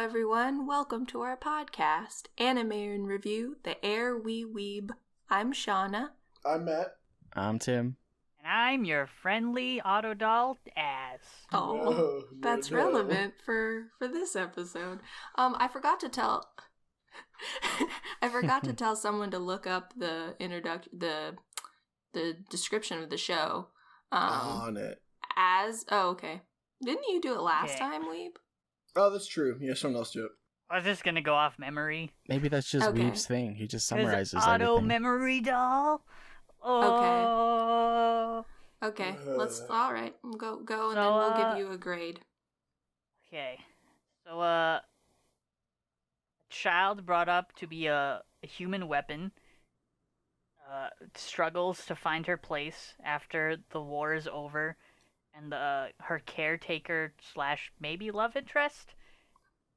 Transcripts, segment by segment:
everyone. Welcome to our podcast, Anime in Review, the AIR We Weeb. I'm Shauna. I'm Matt. I'm Tim. And I'm your friendly Autodoll Az. Oh, that's relevant for this episode. I forgot to tell someone to look up the description of the show. On it. Okay. Didn't you do it last time, Weeb? Oh, that's true. Yeah, someone else do it. I was just gonna go off memory. Maybe that's just Weeb's thing. He just summarizes Auto everything. memory doll. Oh. Okay. All right. Go, and then we'll give you a grade. Okay. So, a child brought up to be a human weapon struggles to find her place after the war is over, and her caretaker / maybe love interest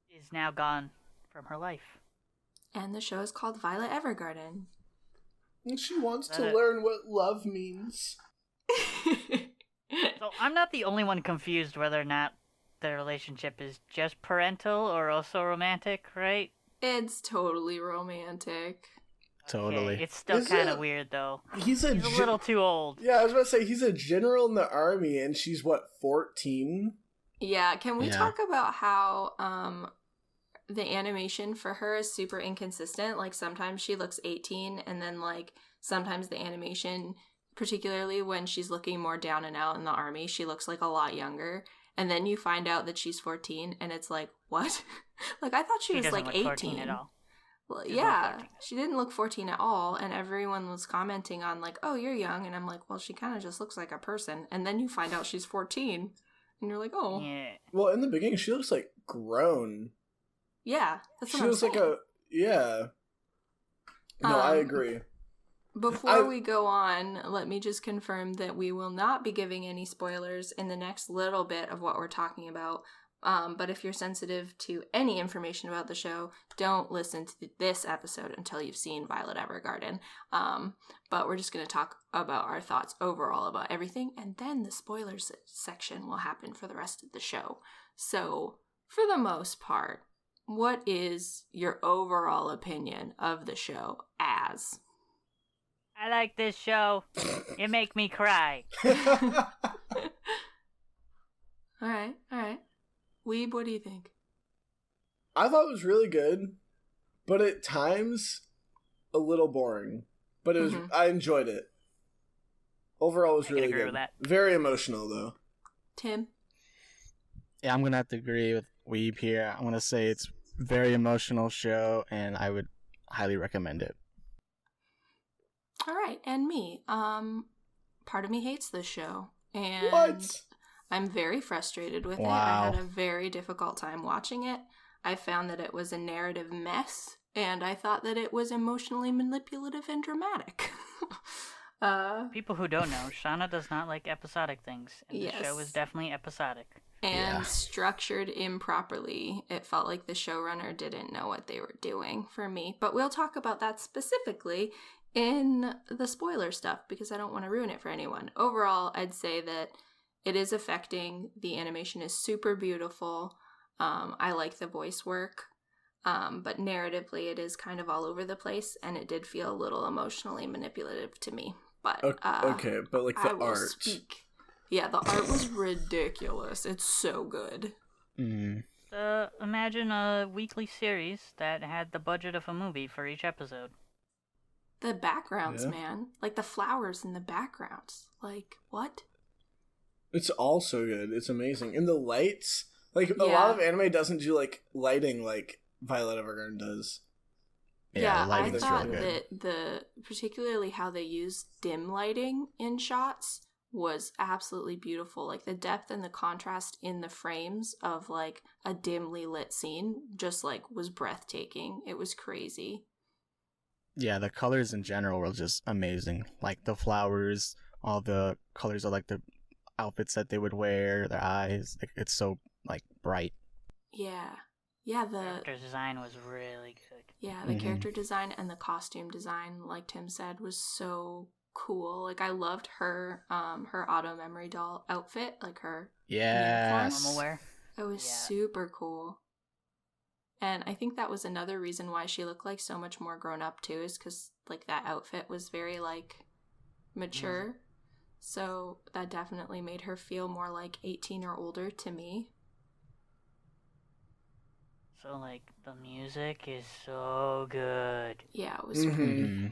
is now gone from her life. And the show is called Violet Evergarden. And she wants to learn what love means. So I'm not the only one confused whether or not the relationship is just parental or also romantic, right? It's totally romantic. Totally. Okay, it's still kind of weird, though. He's a little too old. Yeah, I was about to say, he's a general in the army, and she's, 14? Yeah, can we talk about how the animation for her is super inconsistent? Like, sometimes she looks 18, and then, like, sometimes the animation, particularly when she's looking more down and out in the army, she looks, like, a lot younger. And then you find out that she's 14, and it's like, what? Like, I thought she was, like, 18. 14 at all. Well, yeah, she didn't look 14 at all, and everyone was commenting on, like, oh, you're young, and I'm like, well, she kind of just looks like a person, and then you find out she's 14, and you're like, oh. Yeah. Well, in the beginning, she looks, like, grown. Yeah, that's what she I'm looks saying. No, I agree. Before we go on, let me just confirm that we will not be giving any spoilers in the next little bit of what we're talking about. But if you're sensitive to any information about the show, don't listen to this episode until you've seen Violet Evergarden. But we're just going to talk about our thoughts overall about everything, and then the spoilers section will happen for the rest of the show. So, for the most part, what is your overall opinion of the show as? I like this show. You make me cry. All right. Weeb, what do you think? I thought it was really good, but at times a little boring. But it was I enjoyed it. Overall, it was really good. With that. Very emotional, though. Tim? Yeah, I'm going to have to agree with Weeb here. I'm going to say it's a very emotional show, and I would highly recommend it. All right, and me. Part of me hates this show. And What? I'm very frustrated with it. Wow. I had a very difficult time watching it. I found that it was a narrative mess, and I thought that it was emotionally manipulative and dramatic. People who don't know, Shauna does not like episodic things, and the show is definitely episodic. And structured improperly. It felt like the showrunner didn't know what they were doing for me. But we'll talk about that specifically in the spoiler stuff, because I don't want to ruin it for anyone. Overall, I'd say that it is affecting. The animation is super beautiful. I like the voice work. But narratively, it is kind of all over the place, and it did feel a little emotionally manipulative to me. But okay, but like the art. Yeah, the art was ridiculous. It's so good. Imagine a weekly series that had the budget of a movie for each episode. The backgrounds, man. Like the flowers in the backgrounds. Like, what? It's all so good. It's amazing. And the lights, like a lot of anime doesn't do like lighting like Violet Evergarden does. Yeah, I thought that particularly how they used dim lighting in shots was absolutely beautiful. Like the depth and the contrast in the frames of like a dimly lit scene just like was breathtaking. It was crazy. Yeah, the colors in general were just amazing. Like the flowers, all the colors of like the outfits that they would wear, their eyes. Like, it's so like bright. Yeah, the character design was really good. Yeah, the character design and the costume design, like Tim said, was so cool. Like I loved her auto memory doll outfit, like her yes normal wear. It was super cool. And I think that was another reason why she looked like so much more grown up too, is because like that outfit was very like mature. So that definitely made her feel more like 18 or older to me. So like the music is so good. Yeah, it was great.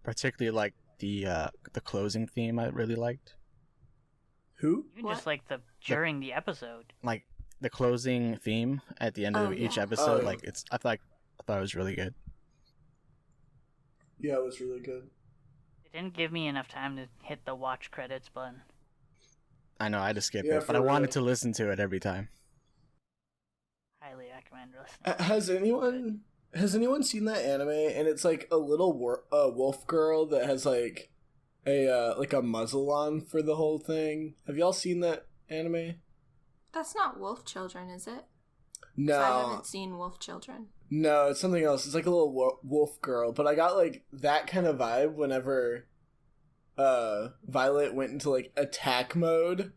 Particularly like the closing theme I really liked. Who? Even just like during the episode. Like the closing theme at the end of each episode, like I thought it was really good. Yeah, it was really good. It didn't give me enough time to hit the watch credits button. I know, I had to skip it, but I wanted to listen to it every time. Highly recommend listening. Has anyone seen that anime? And it's like a little wolf girl that has like a muzzle on for the whole thing. Have y'all seen that anime? That's not Wolf Children, is it? No, I haven't seen Wolf Children. No, it's something else. It's like a little wolf girl, but I got like that kind of vibe whenever Violet went into like attack mode.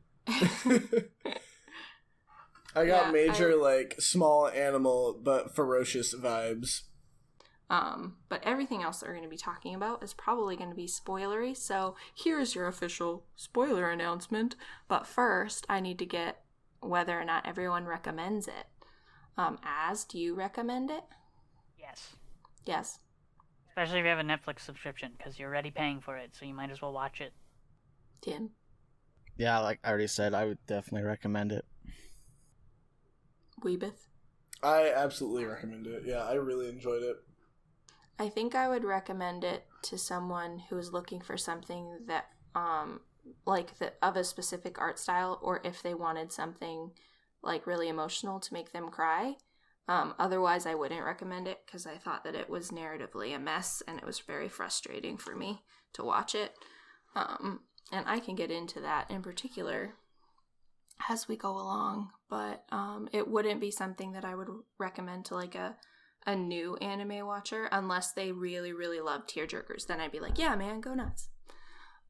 I got major like small animal but ferocious vibes. But everything else that we're going to be talking about is probably going to be spoilery, so here's your official spoiler announcement. But first, I need to get whether or not everyone recommends it. Do you recommend it? Yes. Yes. Especially if you have a Netflix subscription, because you're already paying for it, so you might as well watch it. Tim? Yeah, like I already said, I would definitely recommend it. Weebeth? I absolutely recommend it. Yeah, I really enjoyed it. I think I would recommend it to someone who is looking for something that, of a specific art style, or if they wanted something, like, really emotional to make them cry. Otherwise, I wouldn't recommend it, because I thought that it was narratively a mess, and it was very frustrating for me to watch it. And I can get into that in particular as we go along, but it wouldn't be something that I would recommend to, like, a new anime watcher, unless they really, really love tearjerkers. Then I'd be like, yeah, man, go nuts.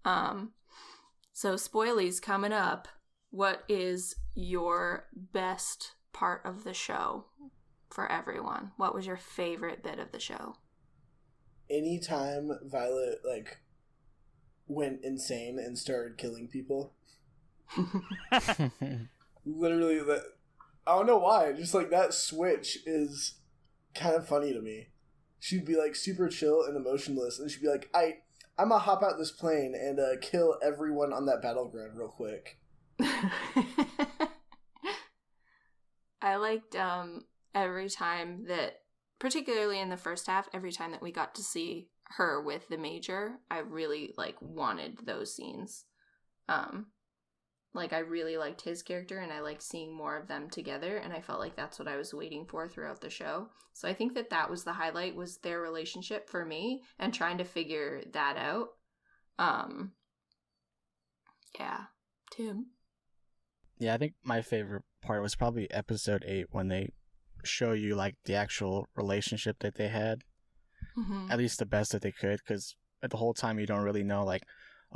So spoilies coming up. What is your best part of the show for everyone? What was your favorite bit of the show? Anytime Violet, like, went insane and started killing people. Literally, I don't know why. Just, like, that switch is kind of funny to me. She'd be, like, super chill and emotionless, and she'd be like, I'm gonna hop out this plane and kill everyone on that battleground real quick. I liked every time that, particularly in the first half, every time that we got to see her with the Major, I really wanted those scenes. I really liked his character, and I liked seeing more of them together, and I felt like that's what I was waiting for throughout the show. So I think that was the highlight, was their relationship for me, and trying to figure that out. Yeah. Tim? Yeah, I think my favorite part was probably episode 8, when they show you, like, the actual relationship that they had. Mm-hmm. At least the best that they could, because the whole time you don't really know, like,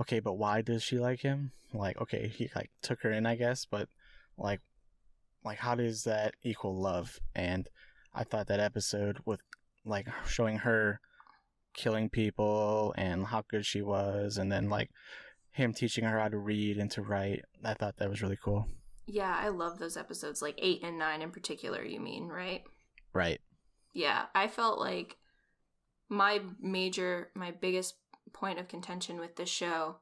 okay, but why does she like him? Like, okay, he, like, took her in, I guess, but, like, how does that equal love? And I thought that episode with, like, showing her killing people and how good she was, and then, like, him teaching her how to read and to write, I thought that was really cool. Yeah, I love those episodes, like 8 and 9 in particular, you mean, right? Right. Yeah, I felt like my biggest point of contention with this show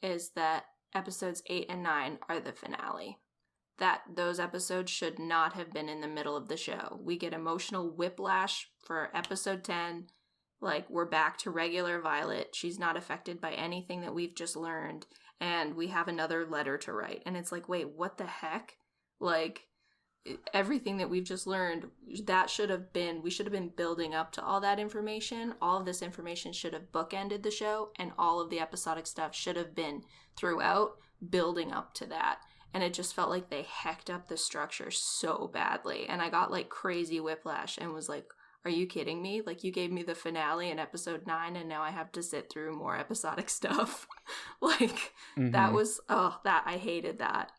is that episodes 8 and 9 are the finale. That those episodes should not have been in the middle of the show. We get emotional whiplash for episode 10. Like, we're back to regular Violet. She's not affected by anything that we've just learned. And we have another letter to write. And it's like, wait, what the heck? Like, everything that we've just learned, we should have been building up to all that information. All of this information should have bookended the show, and all of the episodic stuff should have been throughout, building up to that. And it just felt like they hecked up the structure so badly. And I got like crazy whiplash and was like, are you kidding me? Like, you gave me the finale in episode 9, and now I have to sit through more episodic stuff. Like, that was, I hated that.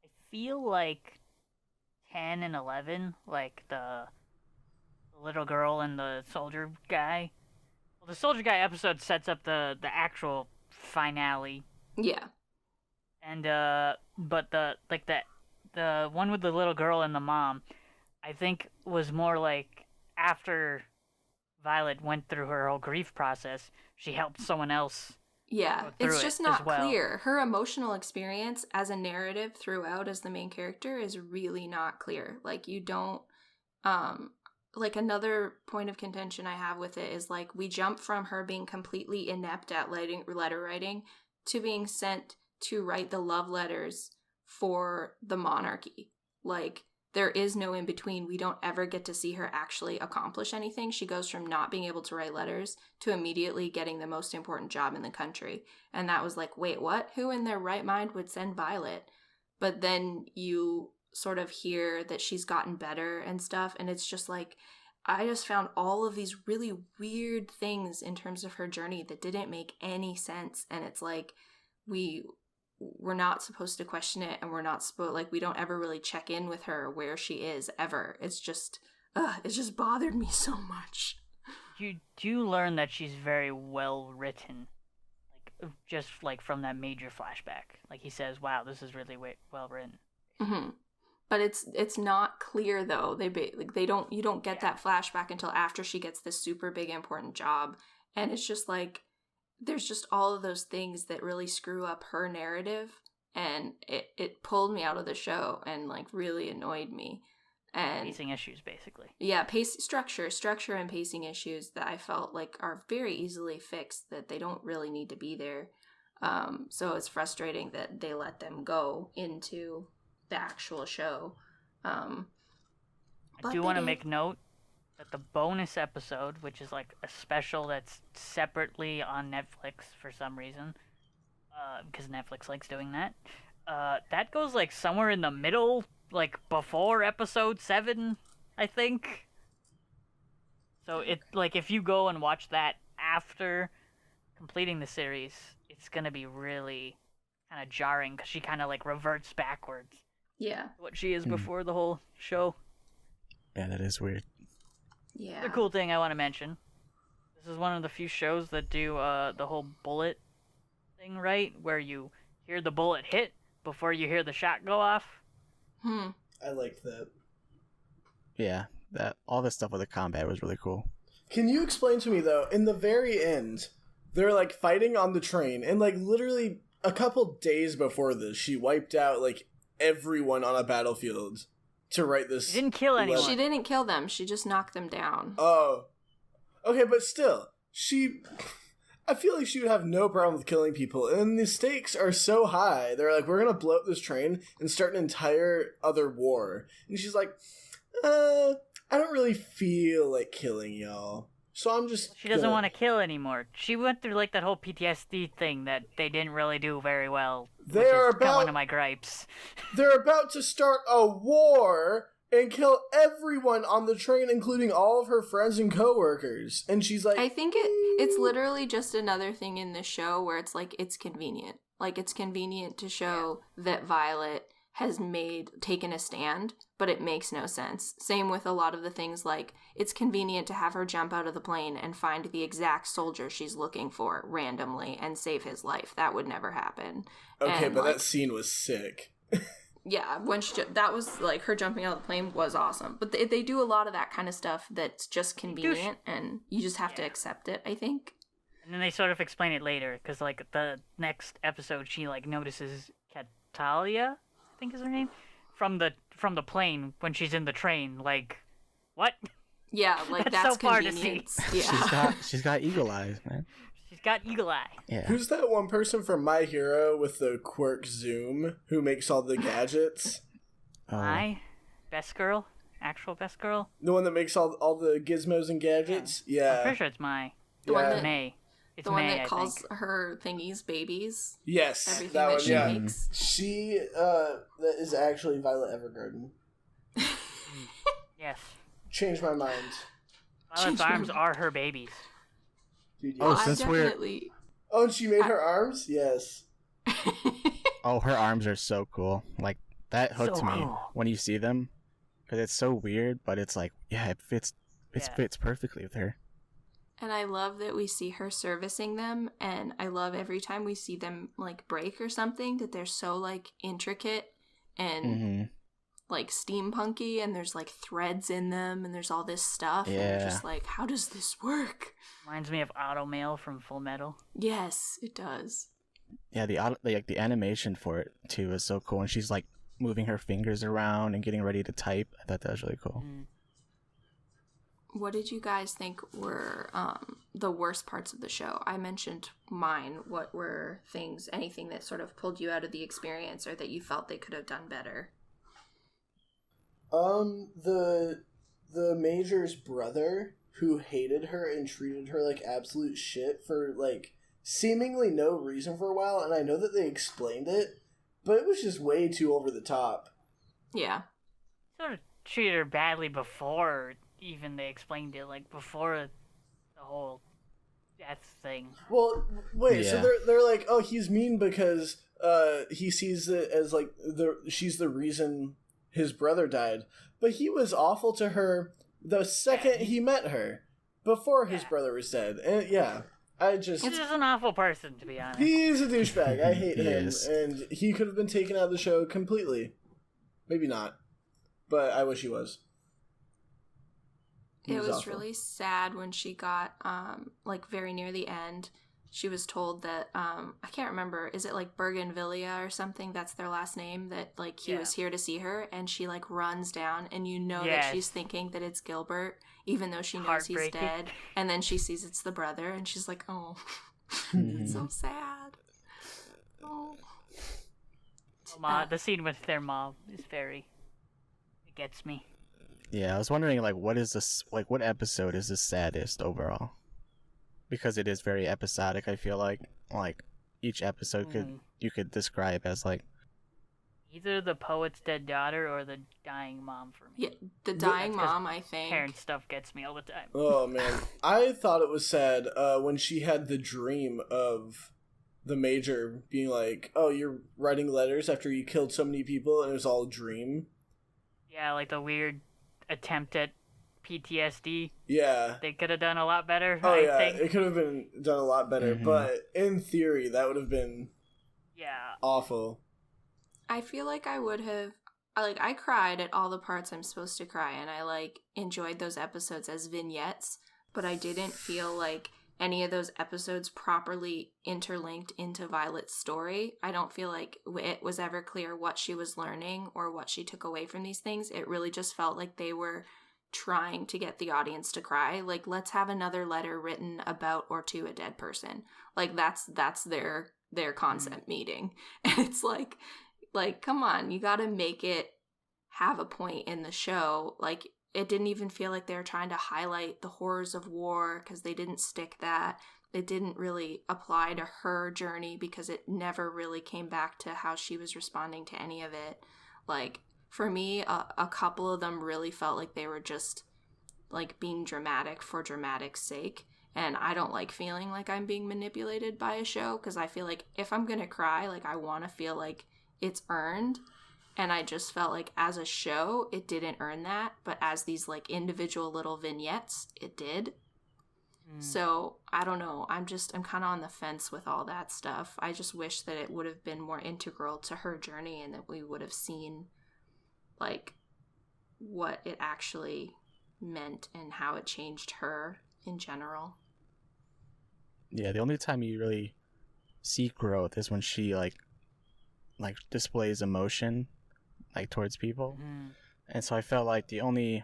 I feel like 10 and 11, like the the little girl and the soldier guy. Well, the soldier guy episode sets up the actual finale. Yeah. And but the one with the little girl and the mom, I think was more like after Violet went through her whole grief process, she helped someone else. Yeah, it's just not clear. Her emotional experience as a narrative throughout as the main character is really not clear. Like, you don't, like, another point of contention I have with it is, like, we jump from her being completely inept at letter writing to being sent to write the love letters for the monarchy. Like, there is no in between. We don't ever get to see her actually accomplish anything. She goes from not being able to write letters to immediately getting the most important job in the country. And that was like, wait, what? Who in their right mind would send Violet? But then you sort of hear that she's gotten better and stuff. And it's just like, I just found all of these really weird things in terms of her journey that didn't make any sense. And it's like, we're not supposed to question it, and we're not supposed, like, we don't ever really check in with her where she is ever. It's just bothered me so much. You do learn that she's very well written, like, just like from that major flashback. Like, he says, "Wow, this is really well written." Mm-hmm. But it's not clear though. You don't get that flashback until after she gets this super big important job, and it's just like, there's just all of those things that really screw up her narrative, and it pulled me out of the show and, like, really annoyed me. And pacing issues, basically. Yeah, structure and pacing issues that I felt like are very easily fixed, that they don't really need to be there. So it's frustrating that they let them go into the actual show. I do want to make note that the bonus episode, which is like a special that's separately on Netflix for some reason, because Netflix likes doing that, that goes like somewhere in the middle, like before episode 7, I think. So it, like, if you go and watch that after completing the series, it's gonna be really kind of jarring, because she kind of like reverts backwards. Yeah. What she is before the whole show. Yeah, that is weird. Yeah. The cool thing I want to mention, this is one of the few shows that do the whole bullet thing right, where you hear the bullet hit before you hear the shot go off. I liked that. Yeah, that all the stuff with the combat was really cool. Can you explain to me, though, in the very end, they're, like, fighting on the train, and, like, literally a couple days before this, she wiped out, like, everyone on a battlefield to write this. She didn't kill anyone. She didn't kill them. She just knocked them down. Oh. Okay, but still, I feel like she would have no problem with killing people, and the stakes are so high. They're like, we're gonna blow up this train and start an entire other war. And she's like, I don't really feel like killing y'all. So I'm just... She doesn't want to kill anymore. She went through, like, that whole PTSD thing that they didn't really do very well. One of my gripes. They're about to start a war and kill everyone on the train, including all of her friends and coworkers. And she's like... I think it's literally just another thing in the show where it's like, it's convenient. Like, it's convenient to show that Violet has taken a stand, but it makes no sense. Same with a lot of the things, like, it's convenient to have her jump out of the plane and find the exact soldier she's looking for randomly and save his life. That would never happen. Okay, but that scene was sick. Yeah, when that was, like, her jumping out of the plane was awesome. But they do a lot of that kind of stuff that's just convenient, and you just have to accept it, I think. And then they sort of explain it later, because, like, the next episode, she, like, notices Catalia, I think is her name, from the plane when she's in the train. Like, what? Yeah, like, that's so far convenience. to see. Yeah. She's got eagle eyes, man. She's got eagle eye. Yeah. Who's that one person from My Hero with the quirk Zoom who makes all the gadgets? My best girl? Actual best girl? The one that makes all the gizmos and gadgets? Yeah. I'm pretty sure it's Mai. The one that, May. It's the one May, that calls her thingies babies. Yes, everything that one, she makes. She that is actually Violet Evergarden. Yes. Changed my mind. Violet's arms are her babies. Dude, yes. Oh, since definitely... Oh, and she made her arms? Yes. Oh, her arms are so cool. Like, that hooked me cool. when you see them. Because it's so weird, but it's like, yeah, it fits fits perfectly with her. And I love that we see her servicing them, and I love every time we see them like break or something that they're so like intricate and like steampunky, and there's like threads in them, and there's all this stuff, and you're just like, how does this work? Reminds me of Automail from Full Metal. Yes, it does. Yeah, the animation for it too is so cool, and she's like moving her fingers around and getting ready to type. I thought that was really cool. What did you guys think were the worst parts of the show? I mentioned mine. What were anything that sort of pulled you out of the experience or that you felt they could have done better? The Major's brother, who hated her and treated her like absolute shit for like seemingly no reason for a while, and I know that they explained it, but it was just way too over the top. Yeah. Sort of treated her badly before even they explained it, like before the whole death thing. Well, wait, so they're like, oh, he's mean because he sees it as like she's the reason his brother died, but he was awful to her the second he met her, before his brother was dead, and he's just an awful person, to be honest. He's a douchebag. I hate him, and he could have been taken out of the show completely. Maybe not, but I wish he was. It was really sad when she got, like, very near the end. She was told that, I can't remember, is it, like, Bergenvillia or something? That's their last name, that, like, he was here to see her, and she, like, runs down, and you know that she's thinking that it's Gilbert, even though she knows he's dead, and then she sees it's the brother, and she's like, oh, it's so sad. Oh. The scene with their mom is it gets me. Yeah, I was wondering, like, what episode is the saddest overall? Because it is very episodic, I feel like each episode you could describe as like either the poet's dead daughter or the dying mom for me. Yeah, the dying mom, I think. Parent stuff gets me all the time. Oh man, I thought it was sad when she had the dream of the Major being like, "Oh, you're writing letters after you killed so many people," and it was all a dream. Yeah, like the weird attempt at PTSD. Yeah. They could have done a lot better, I think. It could have been done a lot better, but in theory, that would have been awful. I feel like I would have, I cried at all the parts I'm supposed to cry, and I, enjoyed those episodes as vignettes, but I didn't feel like any of those episodes properly interlinked into Violet's story. I don't feel like it was ever clear what she was learning or what she took away from these things. It really just felt like they were trying to get the audience to cry. Like, let's have another letter written about or to a dead person. Like, that's their concept meeting. And it's like, come on, you gotta make it have a point in the show. Like, it didn't even feel like they were trying to highlight the horrors of war, because they didn't stick that. It didn't really apply to her journey because it never really came back to how she was responding to any of it. Like, for me, a couple of them really felt like they were just, like, being dramatic for dramatic's sake. And I don't like feeling like I'm being manipulated by a show, because I feel like if I'm gonna cry, like, I want to feel like it's earned. And I just felt like as a show, it didn't earn that. But as these, like, individual little vignettes, it did. So, I don't know. I'm kind of on the fence with all that stuff. I just wish that it would have been more integral to her journey and that we would have seen, like, what it actually meant and how it changed her in general. Yeah, the only time you really see growth is when she, like displays emotion, like, towards people. And so I felt like the only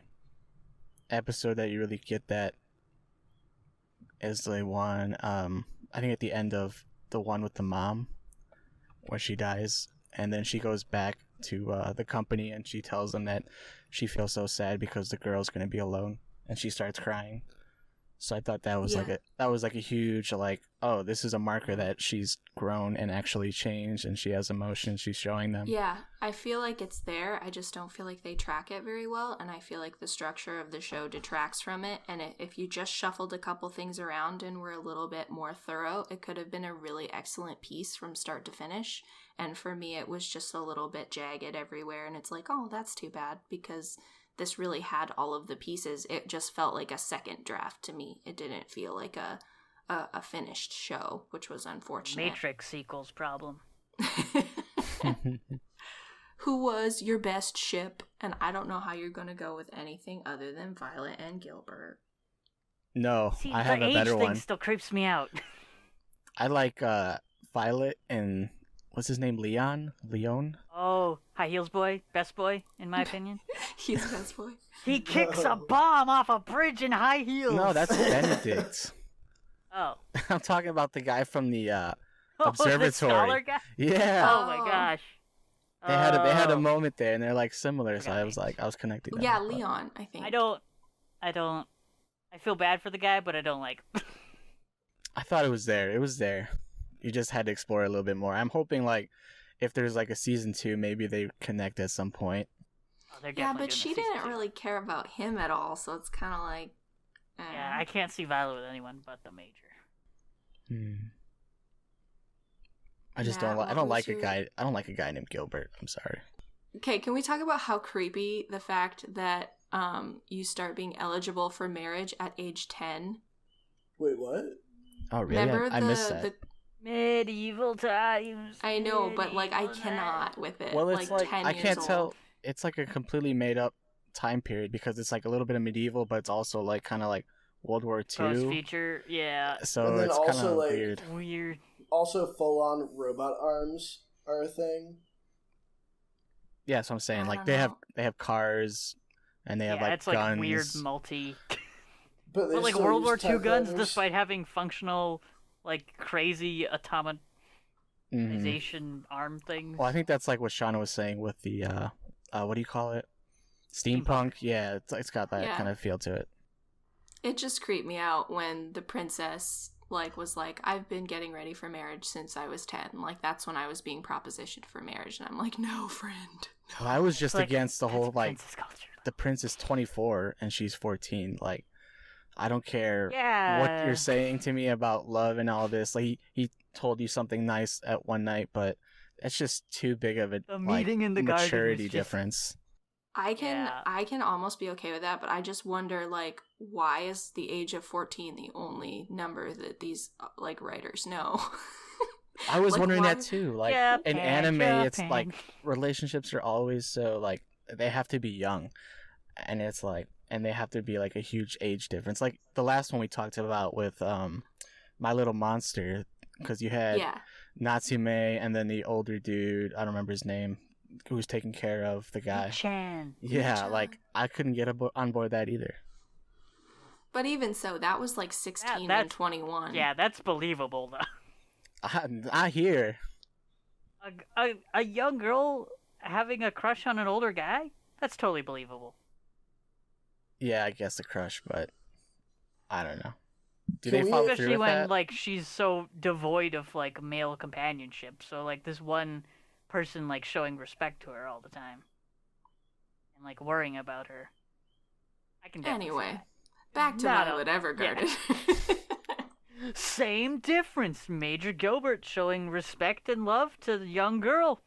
episode that you really get that is the one, I think at the end of the one with the mom, where she dies, and then she goes back to the company and she tells them that she feels so sad because the girl's gonna be alone, and she starts crying. So I thought that was like a huge, like, oh, this is a marker that she's grown and actually changed, and she has emotions, she's showing them. Yeah, I feel like it's there. I just don't feel like they track it very well, and I feel like the structure of the show detracts from it. And if you just shuffled a couple things around and were a little bit more thorough, it could have been a really excellent piece from start to finish. And for me, it was just a little bit jagged everywhere, and it's like, oh, that's too bad, because this really had all of the pieces. It just felt like a second draft to me. It didn't feel like a finished show, which was unfortunate. Matrix sequels problem. Who was your best ship? And I don't know how you're going to go with anything other than Violet and Gilbert. No, See, I have a better the age one. thing still creeps me out. I like Violet and what's his name? Leon? Oh, High Heels Boy, best boy, in my opinion. He's best boy. He kicks a bomb off a bridge in high heels. No, that's Benedict. Oh. I'm talking about the guy from the The observatory. scholar guy? Yeah. Oh my gosh. They had a moment there, and they're like similar, so I was connecting them. Yeah, Leon, I think. I feel bad for the guy, but I don't like him. I thought it was there. It was there. You just had to explore it a little bit more. I'm hoping, like, if there's, like, a season 2, maybe they connect at some point. Oh, yeah, but she didn't really care about him at all, so it's kind of like... Yeah, I can't see Violet with anyone but the Major. I just don't like... I don't like a guy named Gilbert. I'm sorry. Okay, can we talk about how creepy the fact that you start being eligible for marriage at age 10? Wait, what? Oh, really? Remember I missed that. Medieval times. I know, but like I cannot with it. Well, it's like 10 I years can't old. tell. It's like a completely made up time period because it's like a little bit of medieval, but it's also like kind of like World War II. Post feature, yeah. So and then it's kind also of like weird. Also, full-on robot arms are a thing. Yeah, that's what I'm saying. Like they have cars, and they have like it's guns. like weird multi. But like World War II guns, despite having functional, like crazy atomization arm things. Well, I think that's like what Shauna was saying with the what do you call it? Steampunk. Yeah, it's got that kind of feel to it. It just creeped me out when the princess was like, I've been getting ready for marriage since I was 10. Like that's when I was being propositioned for marriage, and I'm like, no, friend. No. Well, I was just against the whole like culture. The prince is 24 and she's 14. Like, I don't care what you're saying to me about love and all this. Like he told you something nice at one night, but it's just too big of a meeting in the maturity difference. I can almost be okay with that, but I just wonder, like, why is the age of 14 the only number that these like writers know? I was wondering that too. Like in anime, it's Japan. like relationships are always so like they have to be young, and it's like and they have to be like a huge age difference. Like the last one we talked about with My Little Monster, because you had Natsume and then the older dude. I don't remember his name. Who was taking care of the guy. Chan. Yeah, like I couldn't get on board that either. But even so, that was like 16 and 21. Yeah, that's believable though. I hear. A young girl having a crush on an older guy? That's totally believable. Yeah, I guess a crush, but I don't know. Do they follow especially through with when that? like she's so devoid of like male companionship. So like this one person like showing respect to her all the time and like worrying about her. I can definitely see that. Back to Violet Evergarden. Yeah. Same difference. Major Gilbert showing respect and love to the young girl.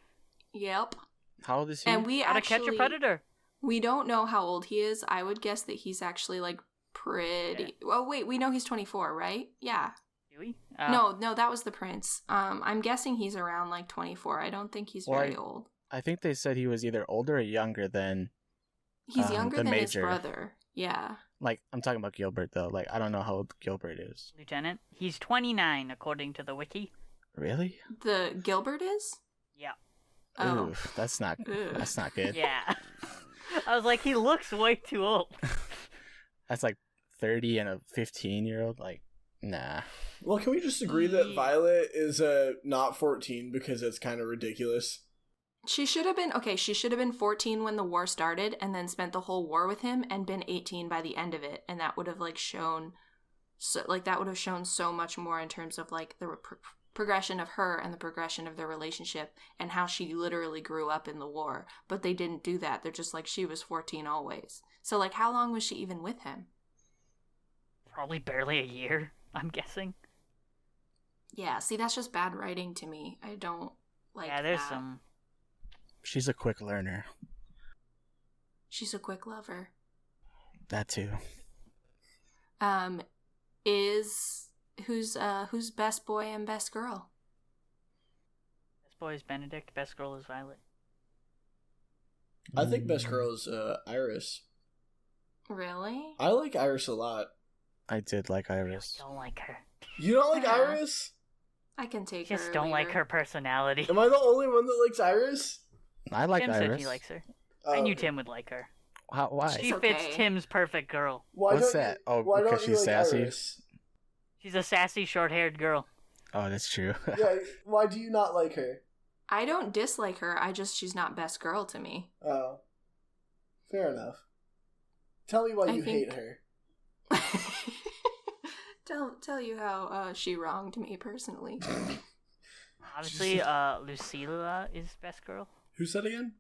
Yep. How old is he? And we How to Catch a Predator. We don't know how old he is. I would guess that he's actually like pretty. Yeah. Oh wait, we know he's 24, right? Yeah. Do we? No, that was the prince. I'm guessing he's around like 24. I don't think he's very old. I think they said he was either older or younger than. He's younger than his brother. Yeah. Like I'm talking about Gilbert though. Like I don't know how old Gilbert is. Lieutenant, he's 29 according to the wiki. Really? The Gilbert is? Yeah. Oh. Oof, that's not good. Yeah. I was like, he looks way too old. That's like 30 and a 15-year-old. Like, nah. Well, can we just agree that Violet is not 14 because it's kind of ridiculous? She should have been 14 when the war started and then spent the whole war with him and been 18 by the end of it, and that would have shown so much more in terms of like the progression of her and the progression of their relationship and how she literally grew up in the war. But they didn't do that. They're just like, she was 14 always. So like, how long was she even with him? Probably barely a year, I'm guessing. Yeah, see, that's just bad writing to me. I don't like that. Yeah, there's some... She's a quick learner. She's a quick lover. That too. Who's best boy and best girl? Best boy is Benedict. Best girl is Violet. I think best girl is Iris. Really? I like Iris a lot. I did like Iris. I don't like her. You don't like Iris? I can take her. Just don't like her personality. Am I the only one that likes Iris? I like Tim Iris. said he likes her. I knew Tim would like her. Why? She fits Tim's perfect girl. What's that? Why because don't she's you like sassy? Iris? She's a sassy, short-haired girl. Oh, that's true. Yeah, why do you not like her? I don't dislike her. She's not best girl to me. Oh. Fair enough. Tell me why you hate her. Tell you how she wronged me personally. Obviously, Lucilla is best girl. Who's that again?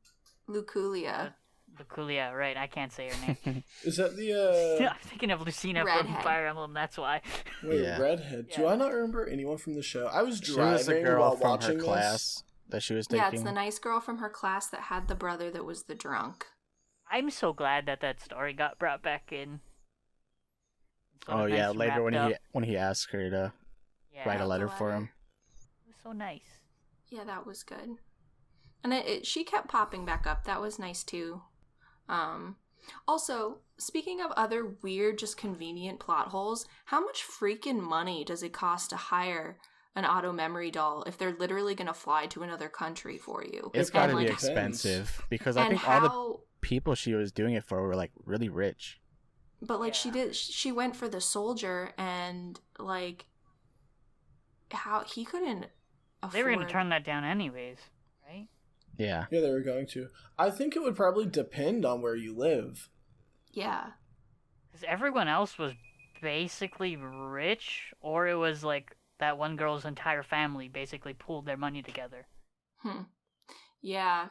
Luculia. Luculia, right. I can't say her name. Is that the, I'm thinking of Lucina Redhead. from Fire Emblem, that's why. Wait, Yeah. Redhead. Yeah. Do I not remember anyone from the show? I was She driving was the girl while from watching her class that she was taking. Yeah, it's the nice girl from her class that had the brother that was the drunk. I'm so glad that story got brought back in. Oh yeah, later wrapped up. when he asked her to write a letter for him. It was so nice. Yeah, that was good. And she kept popping back up. That was nice too. Also, speaking of other weird, just convenient plot holes, how much freaking money does it cost to hire an auto memory doll if they're literally going to fly to another country for you? It's got to be expensive because I think all the people she was doing it for were like really rich. But like she went for the soldier and like how he couldn't afford. They were going to turn that down anyways, right? Yeah. Yeah, they were going to. I think it would probably depend on where you live. Yeah. Because everyone else was basically rich, or it was like that one girl's entire family basically pooled their money together. Yeah,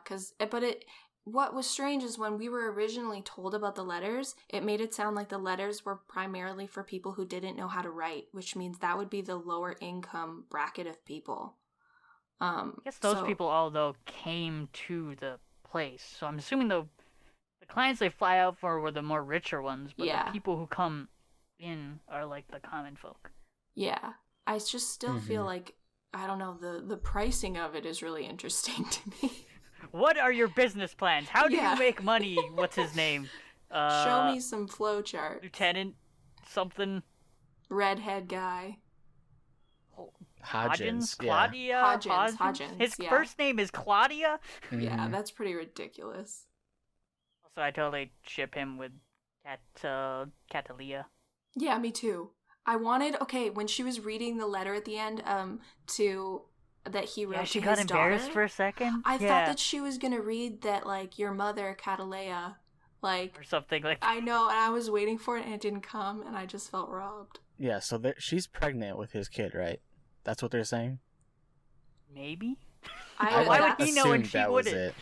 what was strange is when we were originally told about the letters, it made it sound like the letters were primarily for people who didn't know how to write, which means that would be the lower income bracket of people. I guess those people all, though, came to the place. So I'm assuming the clients they fly out for were the more richer ones, but the people who come in are like the common folk. Yeah. I just still feel like, I don't know, the pricing of it is really interesting to me. What are your business plans? How do you make money? What's his name? Show me some flowchart. Lieutenant something. Redhead guy. Hodgins. Claudia? Hodgins. His first name is Claudia? Yeah, that's pretty ridiculous. Also, I totally ship him with Catalia. Yeah, me too. I wanted, when she was reading the letter at the end, that he wrote to his daughter. She got embarrassed for a second. I thought that she was gonna read that, like, your mother, Catalea, like... Or something like that. I know, and I was waiting for it, and it didn't come, and I just felt robbed. Yeah, so she's pregnant with his kid, right? That's what they're saying? Maybe? Why would he know and she wouldn't?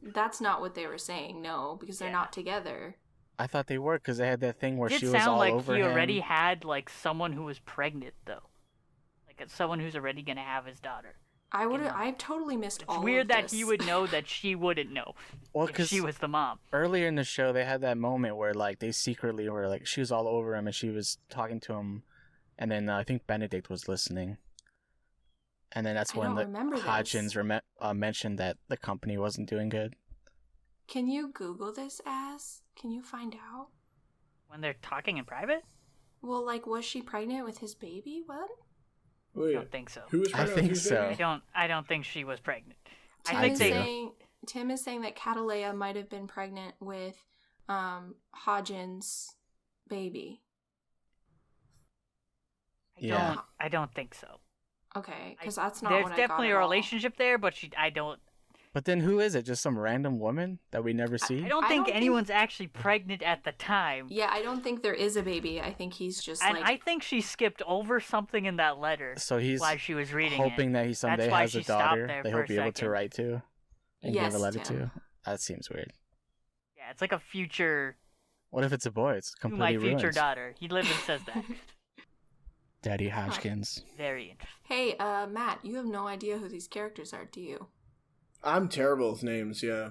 That's not what they were saying, no, because they're not together. I thought they were, because they had that thing where she was all over him. It sounded like he already had, like, someone who was pregnant, though. Like, someone who's already gonna have his daughter. I totally missed all of this. It's weird that he would know that she wouldn't know. Well, if she was the mom. Earlier in the show, they had that moment where, like, they secretly were, like, she was all over him and she was talking to him. And then I think Benedict was listening. And then that's when Hodgins mentioned that the company wasn't doing good. Can you Google this, Can you find out? When they're talking in private? Well, like, was she pregnant with his baby? What? Wait, I don't think so. Who was pregnant? I think so. I don't think she was pregnant. Tim is saying that Catalea might have been pregnant with Hodgins' baby. I don't think so. Okay, because that's not what I got. There's definitely a relationship there, but I don't. But then who is it? Just some random woman that we never see? I don't think anyone's actually pregnant at the time. Yeah, I don't think there is a baby. I think he's just I think she skipped over something in that letter. So he's while she was reading hoping that he someday has a daughter that he'll be able to write to and give a letter to. That seems weird. Yeah, it's like a future... What if it's a boy? It's completely ruined. My future daughter. He literally says that. Daddy Hodgkins. Very interesting. Hey, Matt, you have no idea who these characters are, do you? I'm terrible with names, yeah.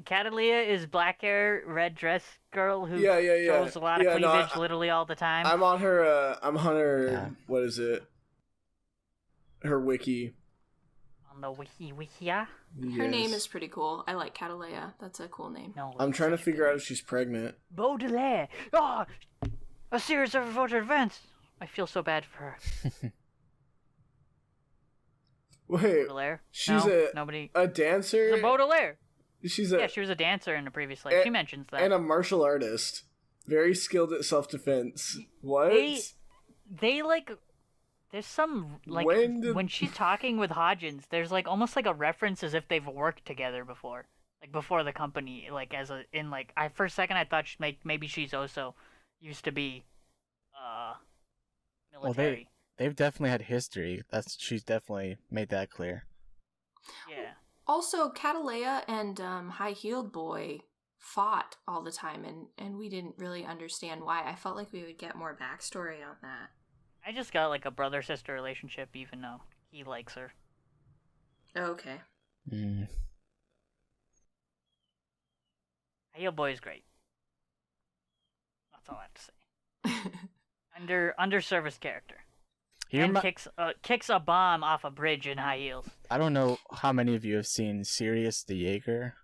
Catalea is black hair, red dress girl who shows a lot of cleavage literally all the time. I'm on her. What is it? Her wiki. On the Wikia? Her name is pretty cool. I like Catalea. That's a cool name. No, I'm trying to figure out if she's pregnant. Baudelaire! Oh! A series of unfortunate events! I feel so bad for her. Wait, Baudelaire? She's a dancer? She's a Baudelaire! She was a dancer in a previous life. She mentions that. And a martial artist. Very skilled at self-defense. What? They like... There's some, like, when she's talking with Hodgins, there's, like, almost like a reference as if they've worked together before. Like, before the company, like, for a second I thought maybe she's also used to be, military. Well, they've definitely had history. She's definitely made that clear. Yeah. Also, Catalea and High-Heeled Boy fought all the time, and we didn't really understand why. I felt like we would get more backstory on that. I just got, like, a brother-sister relationship, even though he likes her. Okay. High-Heeled Boy is great. That's all I have to say. Underserviced character. Kicks a bomb off a bridge in high heels. I don't know how many of you have seen Sirius the Jaeger,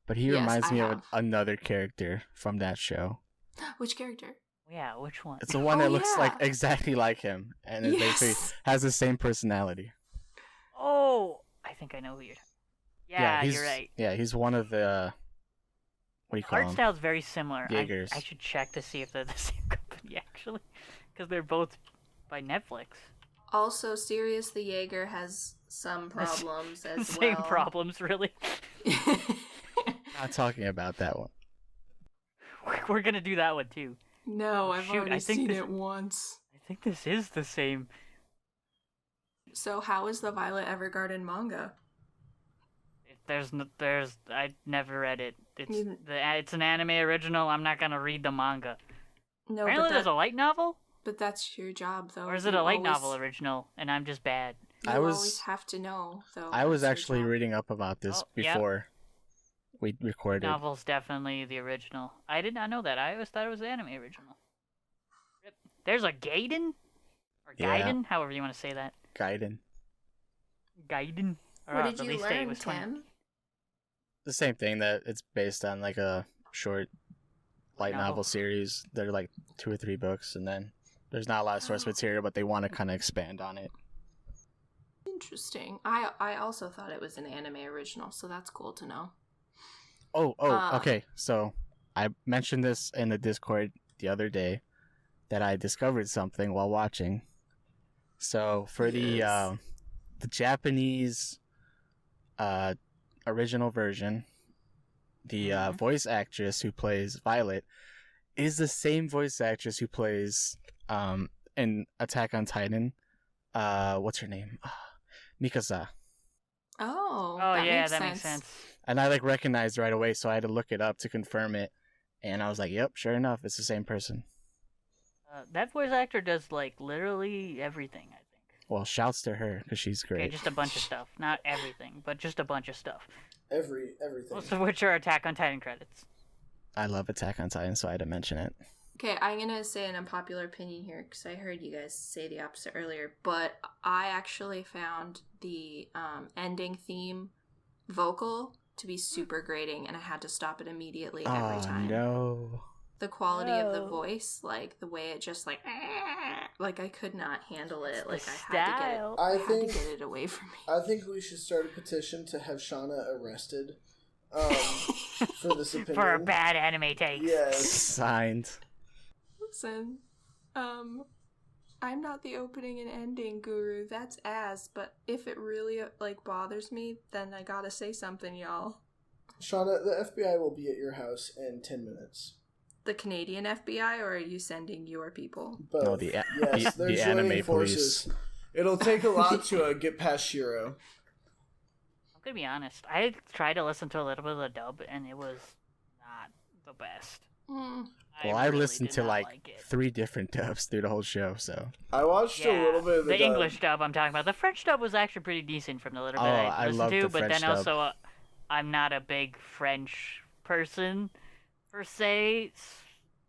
but he reminds me of another character from that show. Which character? Yeah, which one? It's the one that looks like exactly like him, and it basically has the same personality. Oh, I think I know who you're. Yeah, you're right. Yeah, he's one of the. What do you call him? Art style's very similar. Jaegers. I should check to see if they're the same company actually, because they're both by Netflix. Also, Sirius the Jaeger has some problems as well. Same problems, really. Not talking about that one. We're gonna do that one too. No, I've already seen it once. I think this is the same. So how is the Violet Evergarden manga? I never read it. It's an anime original. I'm not gonna read the manga. No, apparently there's a light novel. But that's your job, though. Or is it a light novel original, and I'm just bad? You always have to know, though. I was actually reading up about this before we recorded. The novel's definitely the original. I did not know that. I always thought it was the anime original. There's a Gaiden? Or Gaiden? However you want to say that. Gaiden. What did you learn, Tim? The same thing, that it's based on like a short light novel series. They're like 2 or 3 books, and then there's not a lot of source material, but they want to kind of expand on it. Interesting. I also thought it was an anime original, so that's cool to know. Okay. So I mentioned this in the Discord the other day that I discovered something while watching. So for the Japanese original version, the voice actress who plays Violet is the same voice actress who plays in Attack on Titan. What's her name? Mikasa. Oh, that makes sense. And I recognized right away, so I had to look it up to confirm it. And I was like, "Yep, sure enough, it's the same person." That voice actor does literally everything, I think. Well, shouts to her because she's great. Okay, just a bunch of stuff, not everything, but just a bunch of stuff. Everything. Most of which are Attack on Titan credits. I love Attack on Titan, so I had to mention it. Okay, I'm going to say an unpopular opinion here because I heard you guys say the opposite earlier, but I actually found the ending theme vocal to be super grating, and I had to stop it immediately every time. No. The quality of the voice, the way it just I could not handle it. I had to get it away from me. I think we should start a petition to have Shauna arrested for this opinion. For bad anime takes. Yes. Signed. Listen, I'm not the opening and ending guru. That's but if it really bothers me, then I gotta say something, y'all. Shauna, the FBI will be at your house in 10 minutes. The Canadian FBI, or are you sending your people? Both. No, the anime police. It'll take a lot to get past Shiro. I'm gonna be honest. I tried to listen to a little bit of the dub, and it was not the best. Well, I listened to 3 different dubs through the whole show, so. I watched a little bit of the English dub I'm talking about. The French dub was actually pretty decent from the little bit I listened to, but then also I'm not a big French person, per se,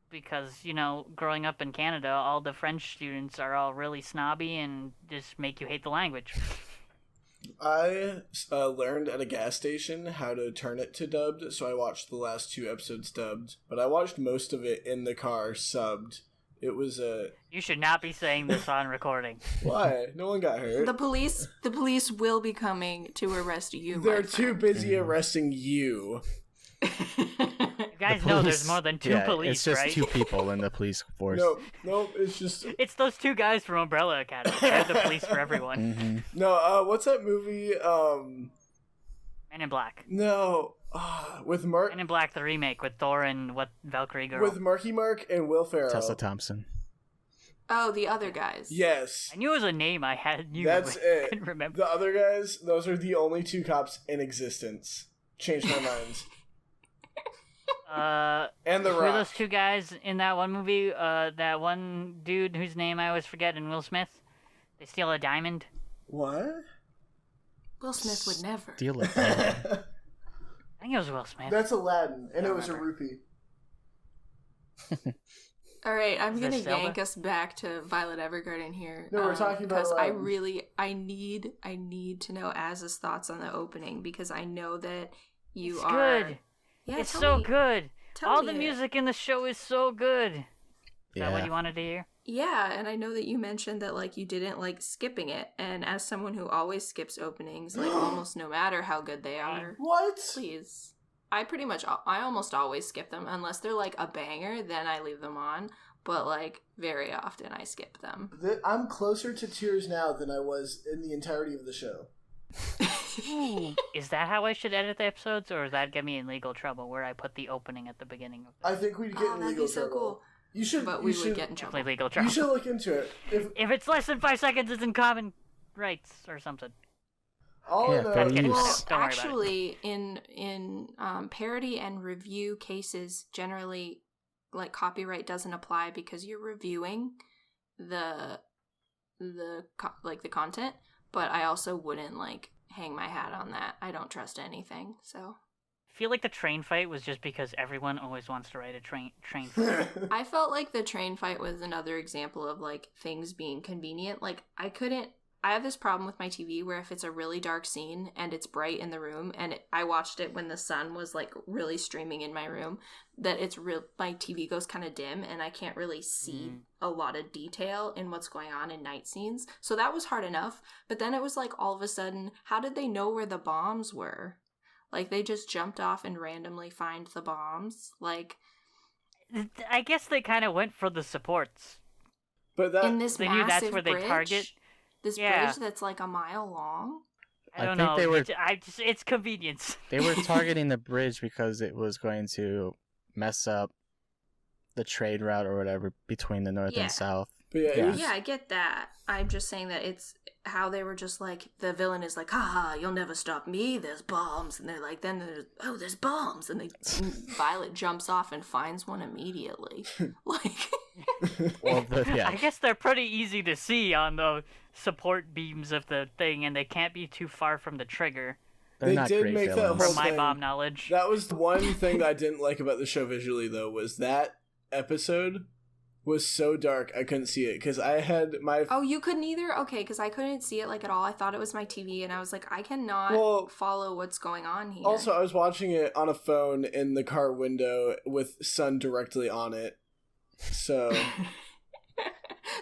because, growing up in Canada, all the French students are all really snobby and just make you hate the language. I learned at a gas station how to turn it to dubbed, so I watched the last 2 episodes dubbed, but I watched most of it in the car subbed. It was You should not be saying this on recording. Why? No one got hurt. The police will be coming to arrest you. They're too busy arresting you. You guys know there's more than 2 police, it's just right? 2 people in the police force. No, it's just... It's those 2 guys from Umbrella Academy. They're the police for everyone. Mm-hmm. No, what's that movie? Men in Black. No, with Mark... Men in Black, the remake, with Thor and Valkyrie Girl. With Marky Mark and Will Ferrell. Tessa Thompson. Oh, the other guys. Yes. I knew it was a name I knew. That's it. I couldn't remember. The other guys, those are the only 2 cops in existence. Changed my mind. And The Rock. Who are those 2 guys in that one movie? That one dude whose name I always forget, and Will Smith? They steal a diamond? What? Will Smith would never. Steal it. I think it was Will Smith. That's Aladdin, and it was a remember. rupee. All right, I'm Is gonna that Zelda? yank us back to Violet Evergarden here. No, we're talking about because Aladdin. I need to know Az's thoughts on the opening because I know that you It's are good. Yeah, It's tell so me. good. Tell All me the it. music in the show is so good. Is that what Yeah. you wanted to hear? Yeah, and I know that you mentioned that like you didn't like skipping it, and as someone who always skips openings, like almost no matter how good they are, What? please. I almost always skip them unless they're like a banger, then I leave them on. But like very often I skip them. I'm closer to tears now than I was in the entirety of the show. Is that how I should edit the episodes, or does that get me in legal trouble where I put the opening at the beginning of I think we'd get in that'd legal be so trouble. cool. You should, But you we should, would get in trouble. definitely legal trouble? You should look into it. If it's less than 5 seconds, it's in common rights or something. All Yeah, I know fair is- use. Well, Don't worry about it. actually, in parody and review cases, generally, like copyright doesn't apply because you're reviewing the content. But I also wouldn't like hang my hat on that. I don't trust anything. So I feel like the train fight was just because everyone always wants to write a train fight. I felt like the train fight was another example of like things being convenient. Like I have this problem with my TV where if it's a really dark scene and it's bright in the room, and I watched it when the sun was like really streaming in my room, that my TV goes kind of dim and I can't really see a lot of detail in what's going on in night scenes. So that was hard enough. But then it was like all of a sudden, how did they know where the bombs were? Like they just jumped off and randomly find the bombs. Like I guess they kind of went for the supports. But that in this They massive knew that's where they bridge, target. this Yeah. bridge that's like a mile long. I I don't think know. they were- It's convenience. They were targeting the bridge because it was going to mess up the trade route or whatever between the north Yeah. and south. But yeah, Yeah. it was, Yeah, I get that. I'm just saying that it's how they were just like, the villain is like, haha, you'll never stop me, there's bombs. And they're like, there's bombs. And Violet jumps off and finds one immediately. Like, Well, I guess they're pretty easy to see on the support beams of the thing, and they can't be too far from the trigger. they're They not did great make that villains. whole From my thing. bomb knowledge. that was the one thing that I didn't like about the show visually, though, was that episode was so dark I couldn't see it because I had my oh, you couldn't either? Okay, because I couldn't see it like at all. I thought it was my TV, and I was like, I cannot Well, follow what's going on here. Also, I was watching it on a phone in the car window with sun directly on it. So,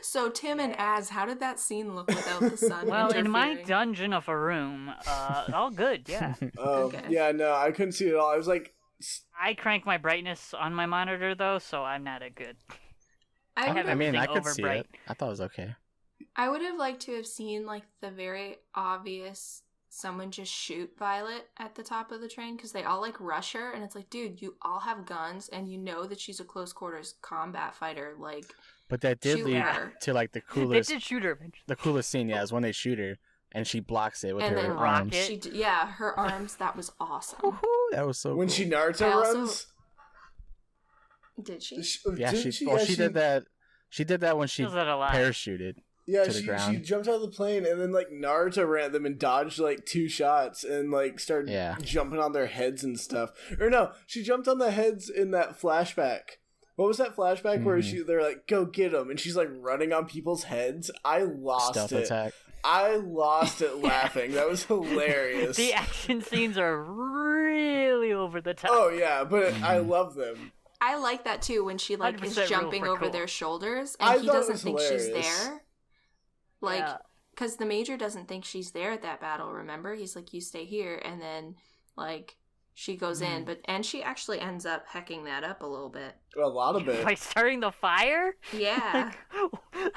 So Tim and Az, how did that scene look without the sun? Well, in my interfering? dungeon of a room, all good, yeah. Okay. yeah, no, I couldn't see it at all. I was like, I crank my brightness on my monitor, though, so I'm not a good... I have would I mean, I everything could see overbright. it. I thought it was okay. I would have liked to have seen like the very obvious someone just shoot Violet at the top of the train because they all like rush her, and it's like, dude, you all have guns and you know that she's a close quarters combat fighter. Like, But that did Shoot lead her. to like the They coolest, did shoot her eventually. the coolest scene. Yeah, is when they shoot her and she blocks it with and her then arms. rocket. her arms. That was awesome. Woohoo, that was so when cool. she Naruto I also- runs. Did she? Yeah, didn't she Yeah, did that. She did that when she Does that a lot. parachuted. to the ground. She jumped out of the plane, and then, like, Naruto ran at them and dodged, like, 2 shots and, like, started jumping on their heads and stuff. Or no, she jumped on the heads in that flashback. What was that flashback where they're like, go get him, and she's, like, running on people's heads? I lost Stealth it. attack. I lost it laughing. That was hilarious. The action scenes are really over the top. Oh, yeah, but I love them. I like that too when she like is jumping over their shoulders and I he doesn't think hilarious. She's there. Like, because the Major doesn't think she's there at that battle. Remember, he's like, "You stay here," and then like she goes in, and she actually ends up hecking that up a little bit. A lot of it by starting the fire. Yeah.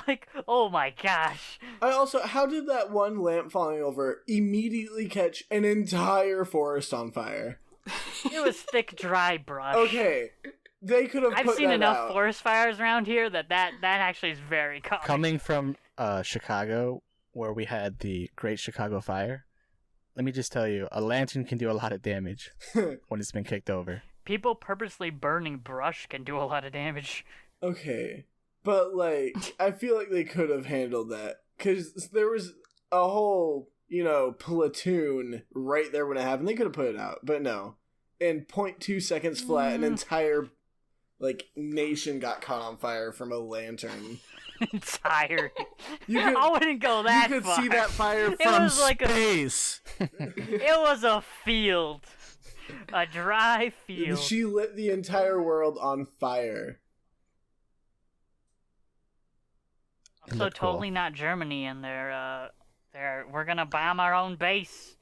like oh my gosh. I also, how did that one lamp falling over immediately catch an entire forest on fire? It was thick, dry brush. Okay. They could have. I've seen enough forest fires around here that actually is very common. Coming from Chicago, where we had the Great Chicago Fire, let me just tell you, a lantern can do a lot of damage when it's been kicked over. People purposely burning brush can do a lot of damage. Okay, but like, I feel like they could have handled that because there was a whole, platoon right there when it happened. They could have put it out, but no. In 0.2 seconds flat, an entire nation got caught on fire from a lantern. Entire. I wouldn't go that far. You could see that fire from space. It was a field. A dry field. She lit the entire world on fire. So totally not Germany, and we're gonna bomb our own base.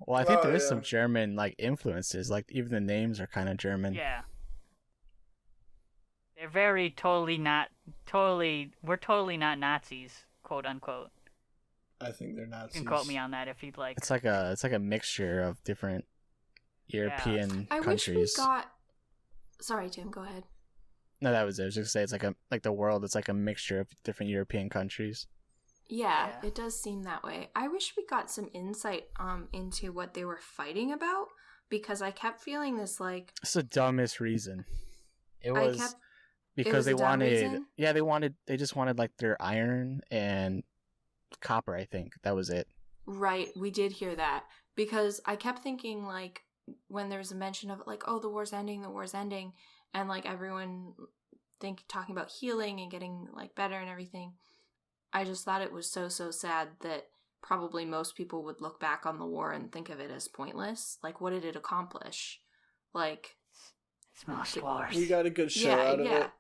Well, I think there is some German influences. Like even the names are kind of German. Yeah. They're we're totally not Nazis, quote unquote. I think they're Nazis. You can quote me on that if you'd like. It's like a mixture of different European countries. I wish we got. Sorry, Tim. Go ahead. No, that was it. I was just gonna say it's like the world. It's like a mixture of different European countries. Yeah, it does seem that way. I wish we got some insight into what they were fighting about because I kept feeling this like. It's the dumbest reason. It was. Because they just wanted their iron and copper, I think. That was it. Right, we did hear that. Because I kept thinking, when there was a mention of, the war's ending, and, everyone talking about healing and getting, better and everything, I just thought it was so, so sad that probably most people would look back on the war and think of it as pointless. What did it accomplish? It's most wars. We got a good show out of it.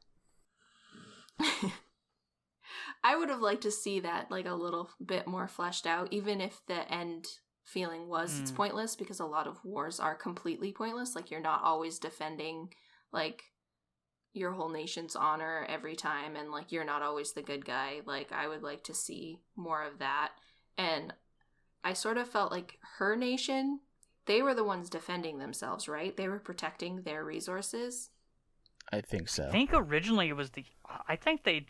I would have liked to see that a little bit more fleshed out, even if the end feeling was it's pointless, because a lot of wars are completely pointless. You're not always defending your whole nation's honor every time, and you're not always the good guy. I would like to see more of that. And I sort of felt like her nation, they were the ones defending themselves, right? They were protecting their resources. I think so. I think originally it was I think they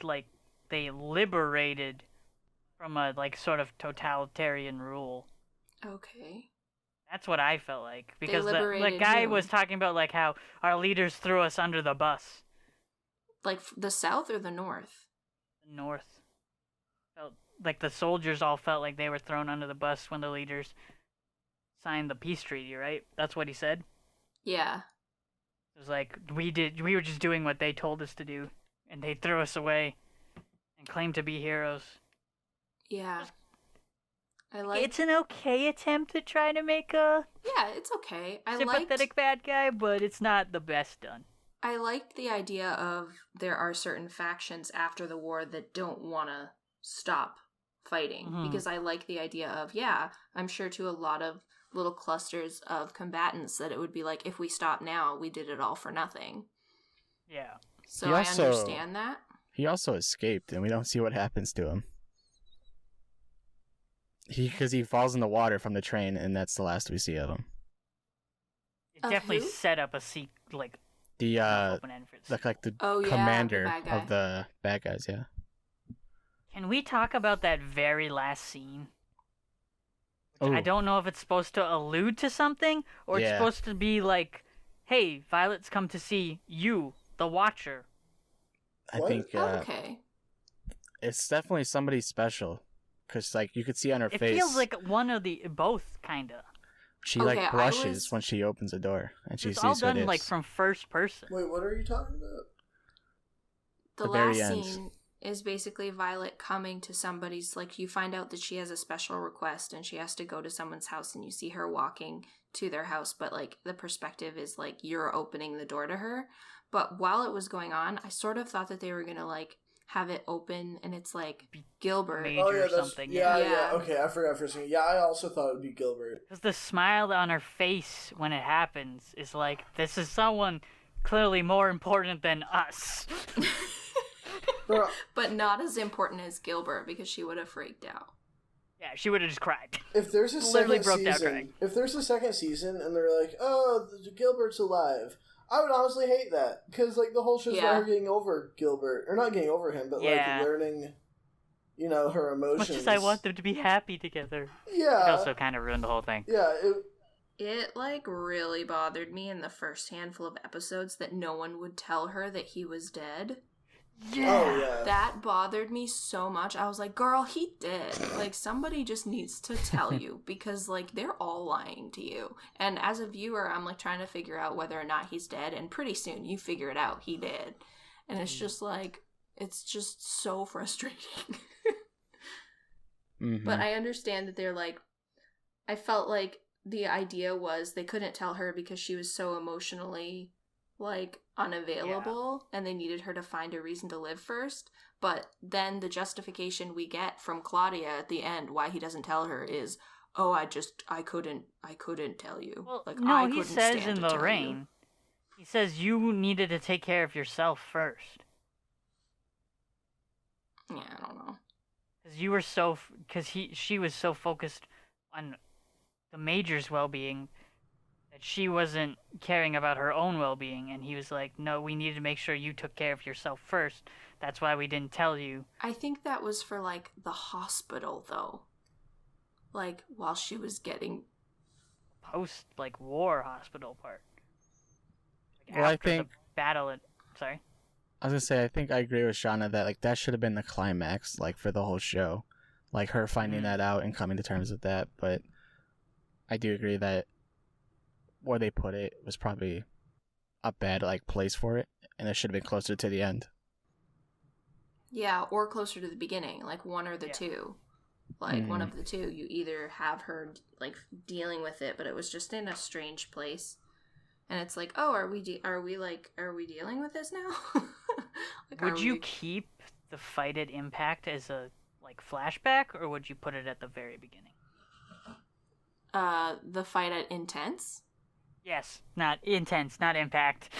liberated from a sort of totalitarian rule. Okay. That's what I felt like, because the guy was talking about how our leaders threw us under the bus. The South or the North? The North. Felt the soldiers all felt like they were thrown under the bus when the leaders signed the peace treaty, right? That's what he said? Yeah. It was we were just doing what they told us to do, and they threw us away and claimed to be heroes. Yeah. It's an okay attempt to try to make a... Yeah, it's okay. sympathetic bad guy, but it's not the best done. I liked the idea of there are certain factions after the war that don't want to stop fighting, because I like the idea of, I'm sure to a lot of little clusters of combatants that it would be if we stop now, we did it all for nothing. Yeah. So I understand that. He also escaped, and we don't see what happens to him. Because he falls in the water from the train, and that's the last we see of him. It definitely set up a open end for the commander of the bad guys, yeah. Can we talk about that very last scene? I don't know if it's supposed to allude to something, or it's supposed to be hey, Violet's come to see you, the Watcher. I think. Okay. it's definitely somebody special, because like you could see on her face. It feels like one of the both, kinda. She like blushes when she opens the door and she sees who it is. It's all done like from first person. Wait, what are you talking about? The last scene is basically Violet coming to somebody's, like, you find out that she has a special request and she has to go to someone's house, and you see her walking to their house, but like the perspective is like you're opening the door to her. But while it was going on, I sort of thought that they were gonna like have it open and it's like Gilbert or something. Yeah. Okay, I forgot for a second. Yeah, I also thought it would be Gilbert. Because the smile on her face when it happens is like, this is someone clearly more important than us. But not as important as Gilbert, because she would have freaked out. Yeah, she would have just cried. If there's a second season and they're like, oh, Gilbert's alive, I would honestly hate that, because like the whole show's about her getting over Gilbert, or not getting over him, but like learning, her emotions. As much as I want them to be happy together. Yeah. It also kind of ruined the whole thing. Yeah. It like really bothered me in the first handful of episodes that no one would tell her that he was dead. Yeah. Oh, yeah. That bothered me so much. I was like, girl, he did. Like, somebody just needs to tell you, because, like, they're all lying to you. And as a viewer, I'm, like, trying to figure out whether or not he's dead, and pretty soon you figure it out, he did. And it's just, like, it's just so frustrating. But I understand that they're, like, I felt like the idea was they couldn't tell her because she was so emotionally, like, unavailable, and they needed her to find a reason to live first. But then the justification we get from Claudia at the end why he doesn't tell her is, oh, I couldn't tell you. Well, like, no, he says in the rain, he says you needed to take care of yourself first. Yeah, I don't know. Because she was so focused on the Major's well-being that she wasn't caring about her own well-being, and he was like, no, we needed to make sure you took care of yourself first. That's why we didn't tell you. I think that was for, like, the hospital, though. Like, while she was getting... Post, like, war hospital part. Like, well, I think... the battle... Sorry? I was gonna say, I think I agree with Shauna that, like, that should have been the climax, like, for the whole show. Like, her finding that out and coming to terms with that, but I do agree that where they put it was probably a bad like place for it, and it should have been closer to the end. Yeah, or closer to the beginning, like one or the two. Like one of the two. You either have her like dealing with it, but it was just in a strange place, and it's like, oh, are we dealing with this now? Like, would you keep the fight at Impact as a like flashback, or would you put it at the very beginning? The fight at Intense? Yes, not Intense, not Impact.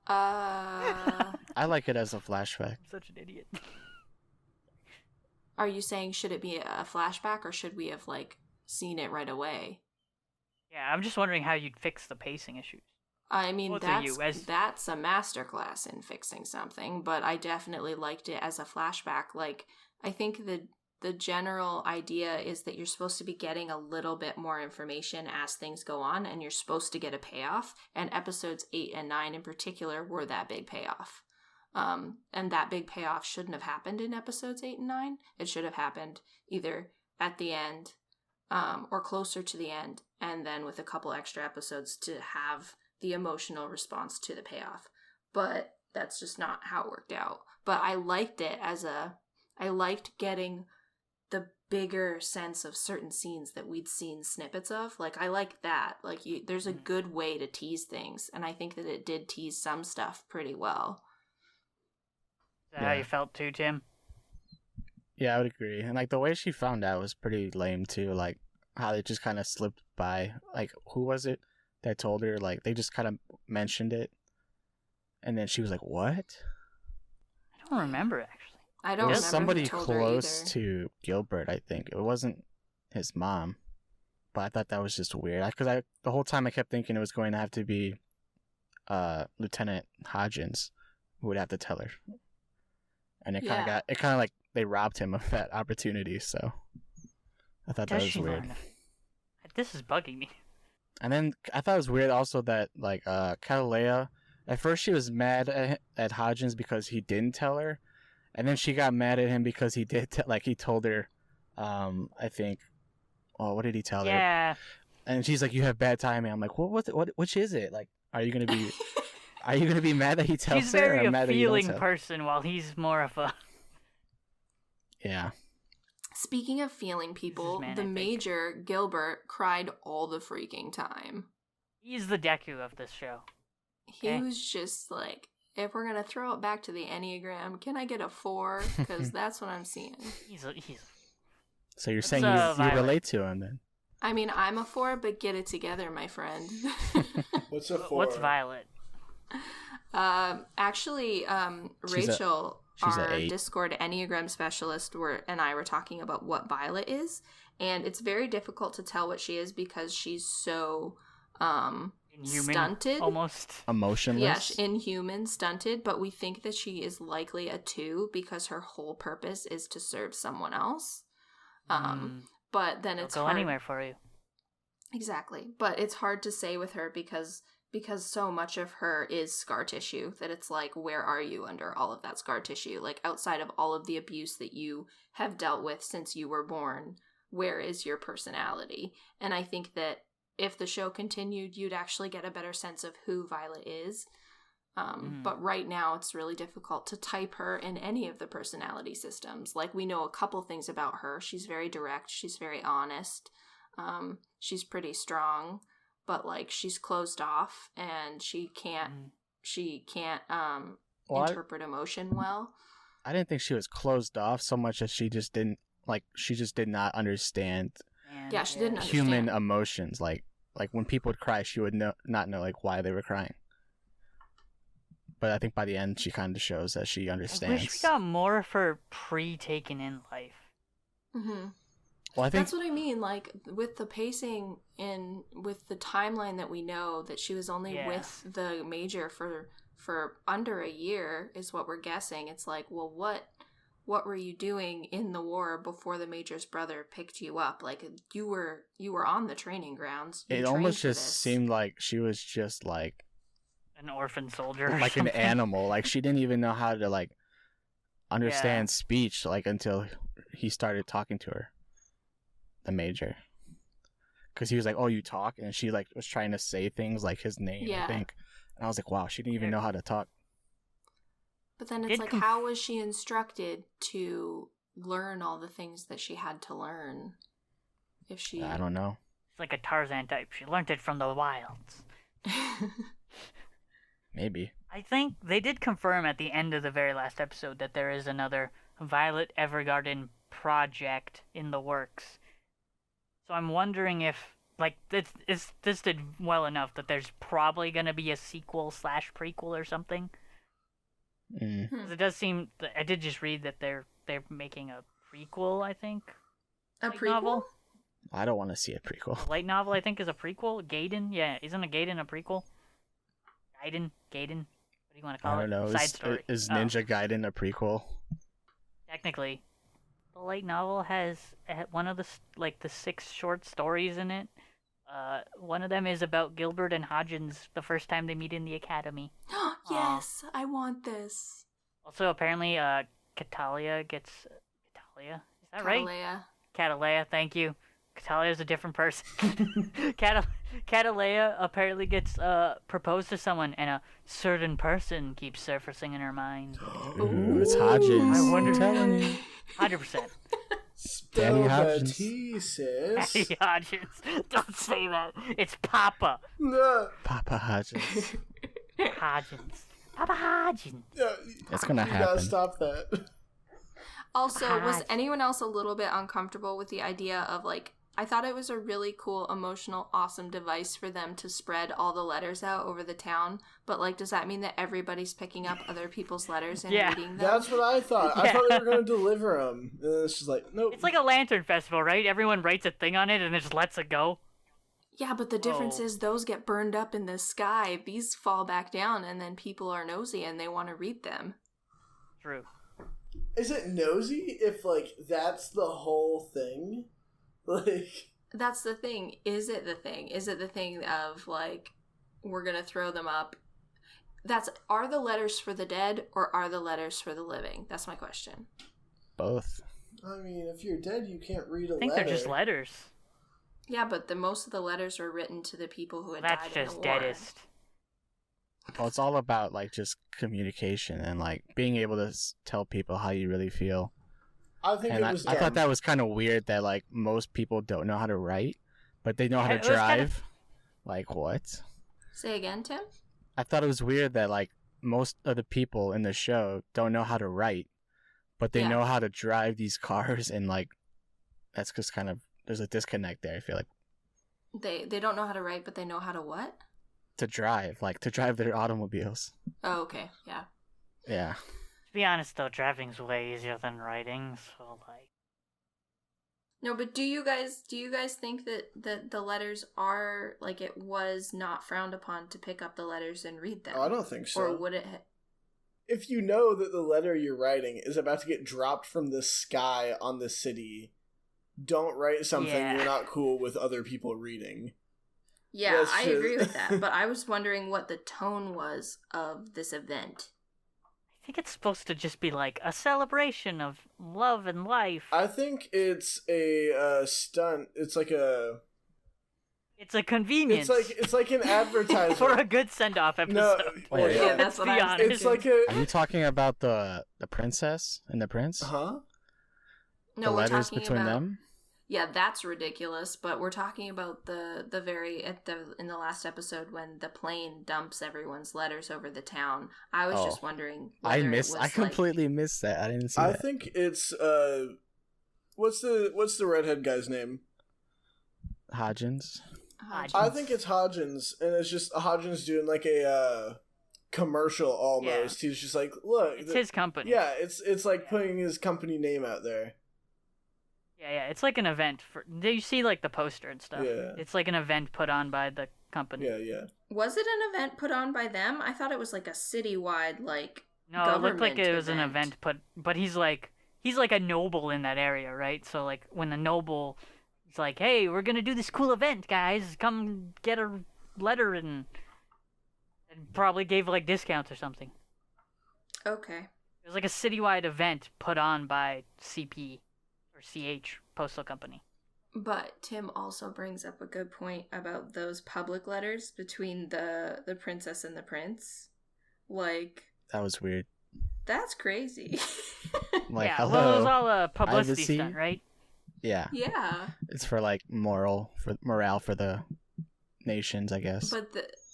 I like it as a flashback. I'm such an idiot. Are you saying should it be a flashback, or should we have like seen it right away? Yeah, I'm just wondering how you'd fix the pacing issues. I mean, that's a masterclass in fixing something, but I definitely liked it as a flashback. Like, I think the general idea is that you're supposed to be getting a little bit more information as things go on, and you're supposed to get a payoff, and episodes 8 and 9 in particular were that big payoff. And that big payoff shouldn't have happened in episodes 8 and 9. It should have happened either at the end, or closer to the end, and then with a couple extra episodes to have the emotional response to the payoff. But that's just not how it worked out. But I liked it I liked getting the bigger sense of certain scenes that we'd seen snippets of. Like, I like that. Like, there's a good way to tease things, and I think that it did tease some stuff pretty well. Is that how you felt too, Tim? Yeah, I would agree. And, like, the way she found out was pretty lame, too. Like, how they just kind of slipped by. Like, who was it that told her? Like, they just kind of mentioned it. And then she was like, what? I don't remember, actually. I don't remember. It was somebody close to Gilbert, I think. It wasn't his mom. But I thought that was just weird. Because the whole time I kept thinking it was going to have to be Lieutenant Hodgins who would have to tell her. And it kind of like they robbed him of that opportunity, so I thought that was weird. This is bugging me. And then I thought it was weird also that like Catalea, at first she was mad at Hodgins because he didn't tell her, And then she got mad at him because he did he told her, I think, what did he tell her? Yeah. And she's like, "You have bad timing." I'm like, which is it? Like, are you gonna be mad that he tells She's her? very or mad a that you don't feeling tell? person, while he's more of a. Yeah. Speaking of feeling people, Man, the Major, Gilbert, cried all the freaking time. He's the Deku of this show. Okay? He was just like, if we're going to throw it back to the Enneagram, can I get a 4? Because that's what I'm seeing. So you're saying you relate to him then? I mean, I'm a 4, but get it together, my friend. What's a 4? What's Violet? Actually, Rachel, our Discord Enneagram specialist, and I were talking about what Violet is, and it's very difficult to tell what she is because she's so Inhuman, stunted, almost emotionless. Yes, inhuman, stunted. But we think that she is likely a 2 because her whole purpose is to serve someone else. But then it's go hard. Anywhere for you. Exactly, but it's hard to say with her because so much of her is scar tissue that it's like, where are you under all of that scar tissue? Like, outside of all of the abuse that you have dealt with since you were born, where is your personality? And I think that if the show continued, you'd actually get a better sense of who Violet is. But right now, it's really difficult to type her in any of the personality systems. Like, we know a couple things about her. She's very direct. She's very honest. She's pretty strong. But, like, she's closed off, and she can't interpret emotion well. I didn't think she was closed off so much as she just did not understand. Yeah, she didn't understand human emotions. Like when people would cry, she would not know like why they were crying. But I think by the end, she kind of shows that she understands. I wish we got more of her pre-taken in life. Mm-hmm. Well, I think that's what I mean. Like, with the pacing and with the timeline that we know that she was only with the Major for under a year is what we're guessing. It's like, well, what were you doing in the war before the Major's brother picked you up? Like, you were on the training grounds. It almost just seemed like she was just like an orphan soldier, like an animal. Like, she didn't even know how to like understand speech like until he started talking to her, the Major, because he was like, "Oh, you talk," and she like was trying to say things like his name, I think, and I was like, "Wow, she didn't even know how to talk." But then it's like, how was she instructed to learn all the things that she had to learn? I don't know. It's like a Tarzan type. She learned it from the wilds. Maybe. I think they did confirm at the end of the very last episode that there is another Violet Evergarden project in the works. So I'm wondering if, like, this did well enough that there's probably going to be a sequel/prequel or something. It does seem, I did just read that they're making a prequel, I think. A prequel? Novel. I don't want to see a prequel. The light novel, I think, is a prequel. Gaiden? Yeah, isn't a Gaiden a prequel? Gaiden? What do you want to call it? I don't know. Side story. Is Ninja Gaiden a prequel? Technically. The light novel has one of the 6 short stories in it. One of them is about Gilbert and Hodgins the first time they meet in the academy. Yes, I want this. Also, apparently, Catalea gets... Catalea? Is that right? Catalea, thank you. Catalea is a different person. Catalea apparently gets proposed to someone, and a certain person keeps surfacing in her mind. Ooh, it's Hodgins. I wonder. Telling you. 100%. Danny Hodgins. Danny Hodgins. Don't say that. It's Papa. No. Papa Hodgins. Hodgins. Papa Hodgins. Yeah, it's gonna happen. You gotta stop that. Also, was anyone else a little bit uncomfortable with the idea of, like, I thought it was a really cool, emotional, awesome device for them to spread all the letters out over the town, but, like, does that mean that everybody's picking up other people's letters and reading them? That's what I thought. I thought they were going to deliver them. And it's just like, nope. It's like a lantern festival, right? Everyone writes a thing on it and it just lets it go. Yeah, but the difference is those get burned up in the sky. These fall back down, and then people are nosy and they want to read them. True. Is it nosy if, like, that's the whole thing? Like, that's the thing. Is it the thing? Is it the thing of, like, we're gonna throw them up? are the letters for the dead or are the letters for the living? That's my question. Both. I mean, if you're dead, you can't read a letter. I think they're just letters. Yeah, but most of the letters were written to the people who had died in the war. That's just deadest. Well, it's all about just communication and being able to tell people how you really feel. I think I thought that was kind of weird that most people don't know how to write, but they know how to drive. What? Say again, Tim? I thought it was weird that most of the people in the show don't know how to write, but they know how to drive these cars, and that's just kind of, there's a disconnect there. I feel like they don't know how to write, but they know how to what? To drive, to drive their automobiles. Oh, okay, yeah. Yeah. To be honest, though, driving's way easier than writing, so No, but do you guys think that the letters are it was not frowned upon to pick up the letters and read them? Oh, I don't think so. Or would it? If you know that the letter you're writing is about to get dropped from the sky on the city, don't write something you're not cool with other people reading. Yeah, I agree with that. But I was wondering what the tone was of this event. I think it's supposed to just be a celebration of love and life. I think it's a stunt. It's It's a convenience. It's like an advertisement for a good send-off episode. No, yeah, that's what I'm thinking. It's Are you talking about the princess and the prince? Huh? No, the we're letters talking between about, them? Yeah, that's ridiculous. But we're talking about in the last episode when the plane dumps everyone's letters over the town. I was just wondering. I completely missed that. I didn't see that. I think it's what's the redhead guy's name? Hodgins. I think it's Hodgins, and it's just Hodgins doing a commercial almost. Yeah. He's just look, it's his company. Yeah, it's putting his company name out there. Yeah, it's like an event for. Do you see the poster and stuff? Yeah, it's like an event put on by the company. Yeah. Was it an event put on by them? I thought it was a citywide No, it looked like it was an event but he's a noble in that area, right? So when the noble is hey, we're gonna do this cool event, guys, come get a letter and probably gave discounts or something. Okay. It was a citywide event put on by CP. CH Postal Company. But Tim also brings up a good point about those public letters between the princess and the prince. That was weird. That's crazy. Yeah, hello, well, it was all a publicity stunt, right? Yeah. Yeah. It's for morale for the nations, I guess.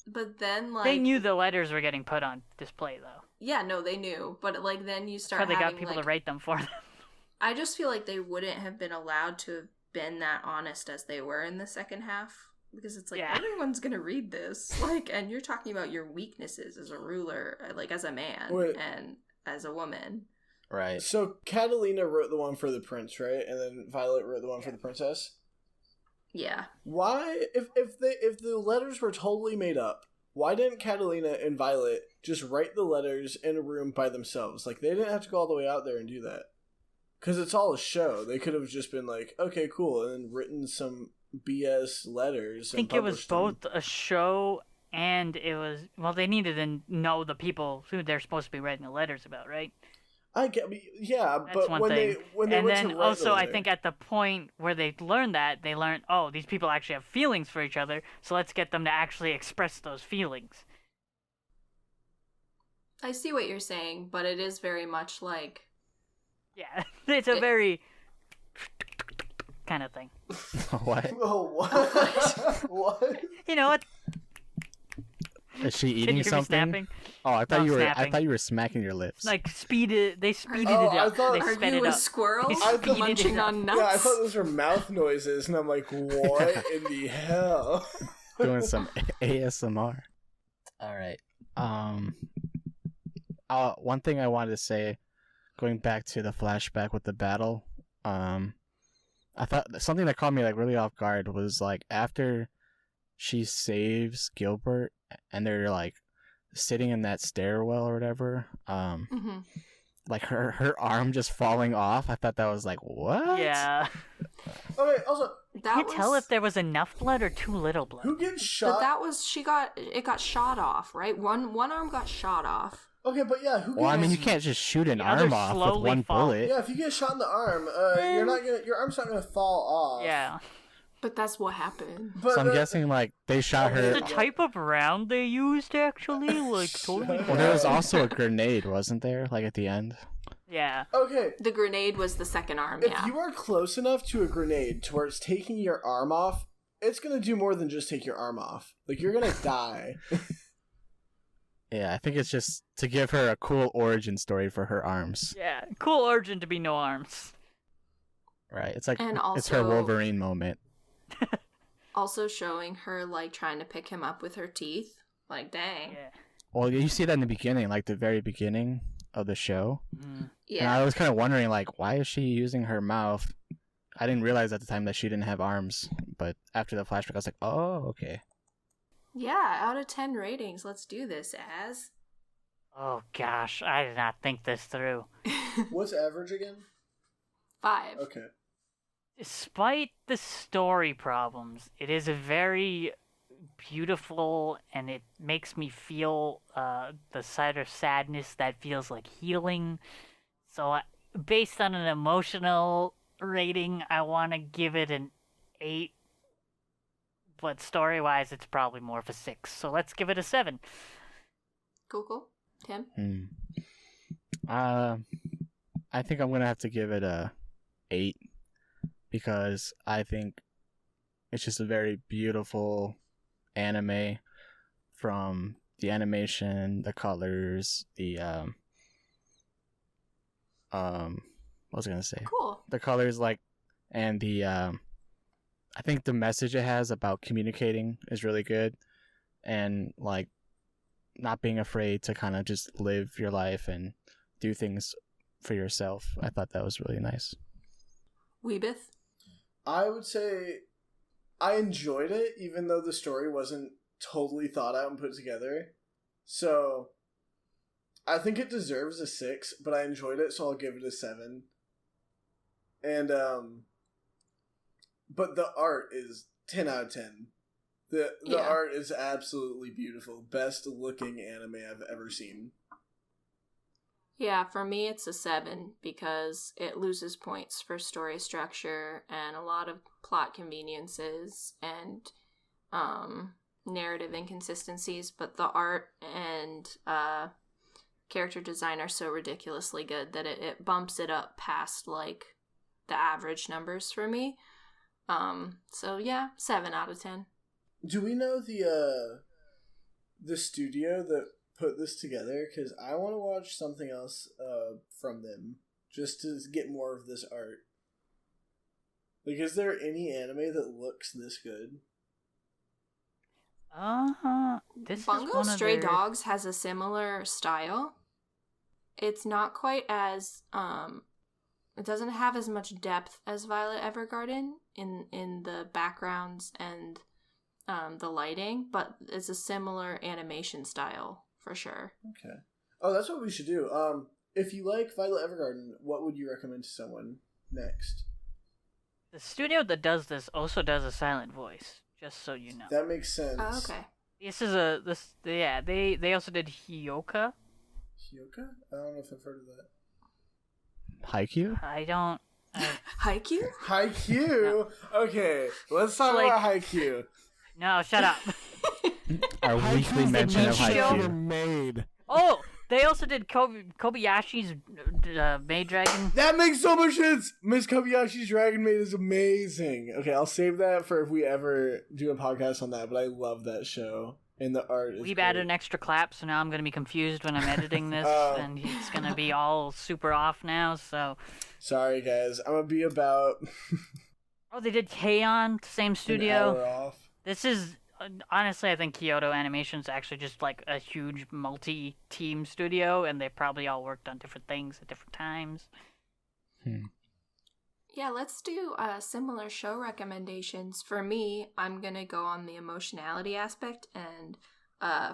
But then they knew the letters were getting put on display, though. Yeah, no, they knew. But then you start. How they got people to write them for them. I just feel they wouldn't have been allowed to have been that honest as they were in the second half. Because it's everyone's gonna read this. And you're talking about your weaknesses as a ruler, as a man and as a woman. Right. So Catalina wrote the one for the prince, right? And then Violet wrote the one for the princess? Yeah. Why, if the letters were totally made up, why didn't Catalina and Violet just write the letters in a room by themselves? They didn't have to go all the way out there and do that. Because it's all a show. They could have just been okay, cool, and then written some BS letters. I think it was both a show and it was... Well, they needed to know the people who they're supposed to be writing the letters about, right? I get... Yeah, that's but when they went to write also, I think at the point where they learned, oh, these people actually have feelings for each other, so let's get them to actually express those feelings. I see what you're saying, but it is very much Yeah, it's a very kind of thing. What? Oh, what? What? You know what? Is she eating something? Snapping? Oh, I thought you were smacking your lips. They speeded it up. They sped it up. Squirrel? I thought munching on nuts? Yeah, I thought those were mouth noises, and I'm what in the hell? Doing some ASMR. All right. One thing I wanted to say, going back to the flashback with the battle, I thought something that caught me really off guard was after she saves Gilbert and they're sitting in that stairwell or whatever, her arm just falling off. I thought that was what? Yeah. Okay, also can't tell if there was enough blood or too little blood. Who gets shot? But it got shot off, right? One arm got shot off. Okay, but yeah, who gets... Well, I mean, you can't just shoot an arm off with one bullet. Yeah, if you get shot in the arm, your arm's not gonna fall off. Yeah. But that's what happened. So I'm guessing, like, they shot her... The type of round they used, actually, like, totally... Well, there was also a grenade, wasn't there? Like, at the end? Yeah. Okay. The grenade was the second arm, If you are close enough to a grenade to where it's taking your arm off, it's gonna do more than just take your arm off. Like, you're gonna die. Yeah, I think it's just to give her a cool origin story for her arms. Yeah, cool origin to be no arms. Right, it's like, and also, it's her Wolverine moment. Also showing her, like, trying to pick him up with her teeth. Like, dang. Yeah. Well, you see that in the beginning, like, the very beginning of the show. Yeah. And I was kind of wondering, like, why is she using her mouth? I didn't realize at the time that she didn't have arms, but after the flashback, I was like, oh, okay. Yeah, out of 10 ratings, let's do this, Az. Oh gosh, I did not think this through. What's average again? 5. Okay. Despite the story problems, it is a very beautiful, and it makes me feel the side of sadness that feels like healing. So, based on an emotional rating, I want to give it an 8. But story-wise, it's probably more of a 6. So let's give it a 7. Cool. Tim? I think I'm gonna have to give it a 8 because I think it's just a very beautiful anime, from the animation, the colors, the what was I gonna say? Cool. The colors, like, and the I think the message it has about communicating is really good, and, like, not being afraid to kind of just live your life and do things for yourself. I thought that was really nice. Weebeth? I would say I enjoyed it, even though the story wasn't totally thought out and put together. So I think it deserves a 6, but I enjoyed it, so I'll give it a 7. And but the art is 10 out of 10. The art is absolutely beautiful. Best looking anime I've ever seen. Yeah, for me it's a 7 because it loses points for story structure and a lot of plot conveniences and narrative inconsistencies, but the art and character design are so ridiculously good that it bumps it up past, like, the average numbers for me. So yeah, 7 out of 10. Do we know the studio that put this together? Because I want to watch something else from them, just to get more of this art. Like, is there any anime that looks this good? This Bungo is Stray Dogs has a similar style. It's not quite as it doesn't have as much depth as Violet Evergarden in the backgrounds and the lighting, but it's a similar animation style for sure. Okay. Oh, that's what we should do. If you like Violet Evergarden, what would you recommend to someone next? The studio that does this also does a silent voice, just so you know. That makes sense. Oh, okay. They also did Hyoka. Hyoka? I don't know if I've heard of that. Haikyuu? I don't... Haikyuu? Haikyuu? No. Okay, let's talk about Haikyuu. No, shut up. Our weekly mention of Haikyuu. Oh, they also did Kobayashi's Maid Dragon. That makes so much sense! Miss Kobayashi's Dragon Maid is amazing. Okay, I'll save that for if we ever do a podcast on that, but I love that show. And the art is We've added an extra clap, so now I'm going to be confused when I'm editing this, and it's going to be all super off now, so... Sorry, guys. I'm going to be about... Oh, they did K-On!, same studio. An hour off. This is... honestly, I think Kyoto Animation's actually just, like, a huge multi-team studio, and they probably all worked on different things at different times. Yeah, let's do similar show recommendations. For me, I'm going to go on the emotionality aspect, and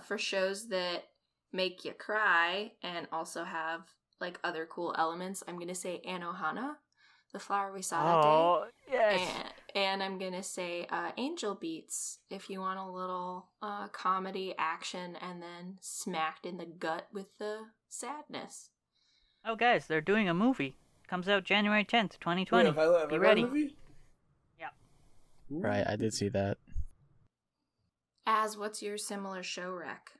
for shows that make you cry and also have, like, other cool elements, I'm going to say Anohana, The Flower We Saw That Day. Oh, yes. And I'm going to say Angel Beats if you want a little comedy action and then smacked in the gut with the sadness. Oh, guys, they're doing a movie. Comes out January 10th, 2020. Wait, Violet Be Evergarden ready. movie? Yeah. Ooh. Right, I did see that. What's your similar show rec?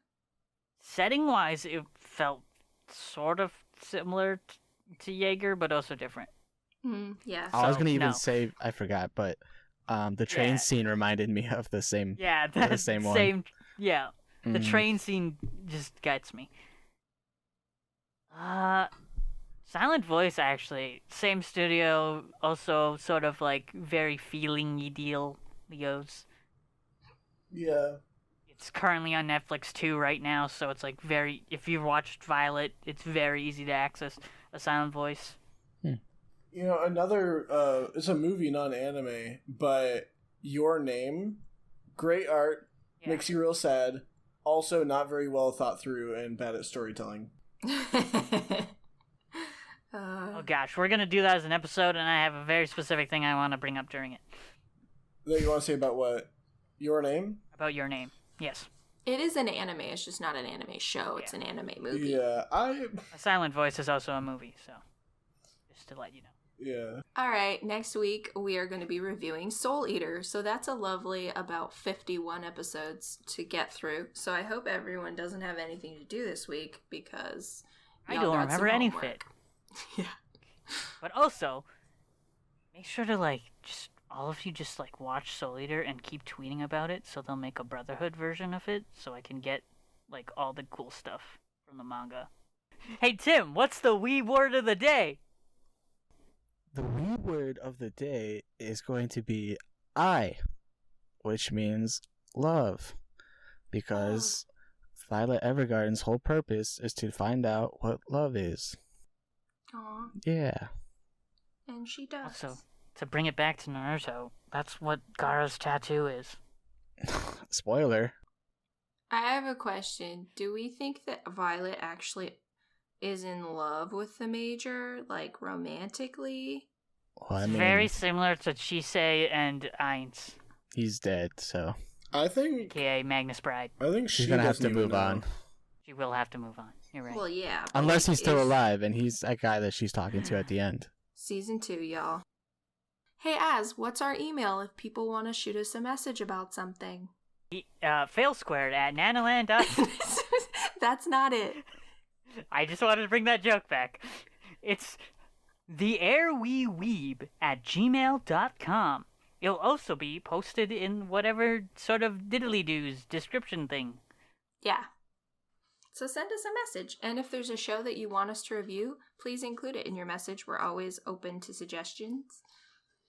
Setting-wise, it felt sort of similar to Jaeger, but also different. Yeah. I was So, gonna even no. say I forgot, but the train scene reminded me of the same. Yeah, that's the same one. Yeah, the train scene just gets me. Silent Voice, actually, same studio, also sort of like very feeling-y deal, Leos. Yeah. It's currently on Netflix too right now, so it's like very. If you've watched Violet, it's very easy to access a Silent Voice. You know, another, it's a movie, not an anime, but Your Name, great art, makes you real sad, also not very well thought through and bad at storytelling. Oh gosh, we're gonna do that as an episode, and I have a very specific thing I want to bring up during it. That you want to say about what? Your Name? About Your Name, yes. It is an anime, it's just not an anime show, it's an anime movie. Yeah, A Silent Voice is also a movie, so just to let you know. Yeah. Alright, next week we are going to be reviewing Soul Eater, so that's a lovely about 51 episodes to get through, so I hope everyone doesn't have anything to do this week, because I don't remember any of it. Yeah. But also, make sure to just all of you just watch Soul Eater and keep tweeting about it, so they'll make a Brotherhood version of it, so I can get all the cool stuff from the manga. Hey Tim, what's the wee word of the day? The wee word of the day is going to be I, which means love, because Violet Evergarden's whole purpose is to find out what love is. Aww. Yeah. And she does. Also, to bring it back to Naruto, that's what Gaara's tattoo is. Spoiler. I have a question. Do we think that Violet actually is in love with the Major, romantically? Well, It's very similar to Chisei and Ainz. He's dead, so I think... AKA Magnus Bride. I think she's gonna have to move on. She will have to move on. You're right. Well, yeah. Unless he's still alive, and he's that guy that she's talking to at the end. Season 2, y'all. Hey, what's our email if people want to shoot us a message about something? Failsquared@nanoland.com. That's not it. I just wanted to bring that joke back. It's the AIR We Weeb @gmail.com. It'll also be posted in whatever sort of diddly-doos description thing. Yeah. So send us a message, and if there's a show that you want us to review, please include it in your message. We're always open to suggestions.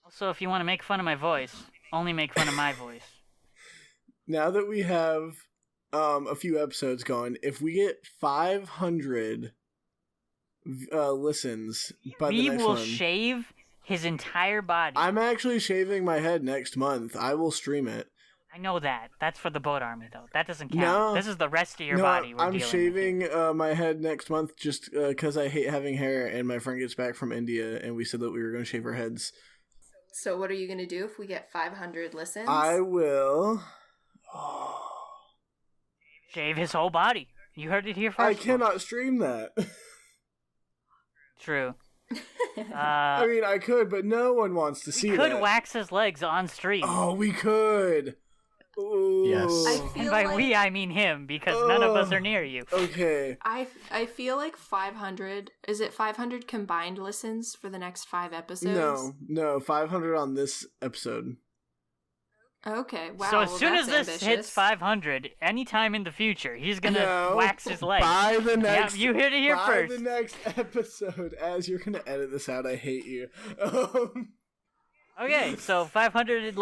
Also, if you want to make fun of my voice, only make fun of my voice. Now that we have a few episodes going, if we get 500 listens by the next one... We will shave his entire body. I'm actually shaving my head next month. I will stream it. I know that. That's for the boat army, though. That doesn't count. No, this is the rest of your body we're I'm dealing shaving with. My head next month just because I hate having hair, and my friend gets back from India, and we said that we were going to shave our heads. So what are you going to do if we get 500 listens? I will... Shave his whole body. You heard it here first. I cannot stream that. True. I mean, I could, but no one wants to see that. We could wax his legs on stream. Oh, we could. Ooh. Yes. And by we, I mean him, because none of us are near you. Okay. I feel like 500... Is it 500 combined listens for the next 5 episodes? No, 500 on this episode. Okay, wow. So as soon as this ambitious. hits 500, anytime in the future, he's gonna wax his legs. By the next... Yeah, you heard it here first. By the next episode, as you're gonna edit this out, I hate you. Okay, so 500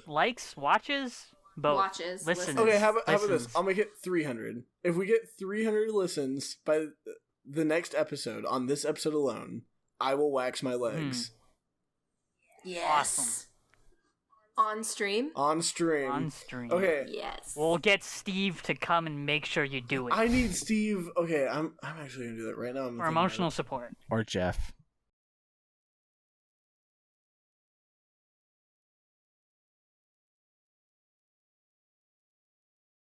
likes, watches, both. Watches, listens. Okay, how about this? I'll make it 300. If we get 300 listens by the next episode, on this episode alone, I will wax my legs. Yes. Awesome. On stream? On stream. Okay. Yes. We'll get Steve to come and make sure you do it. I need Steve. Okay, I'm actually gonna do that right now. For emotional support. Or Jeff.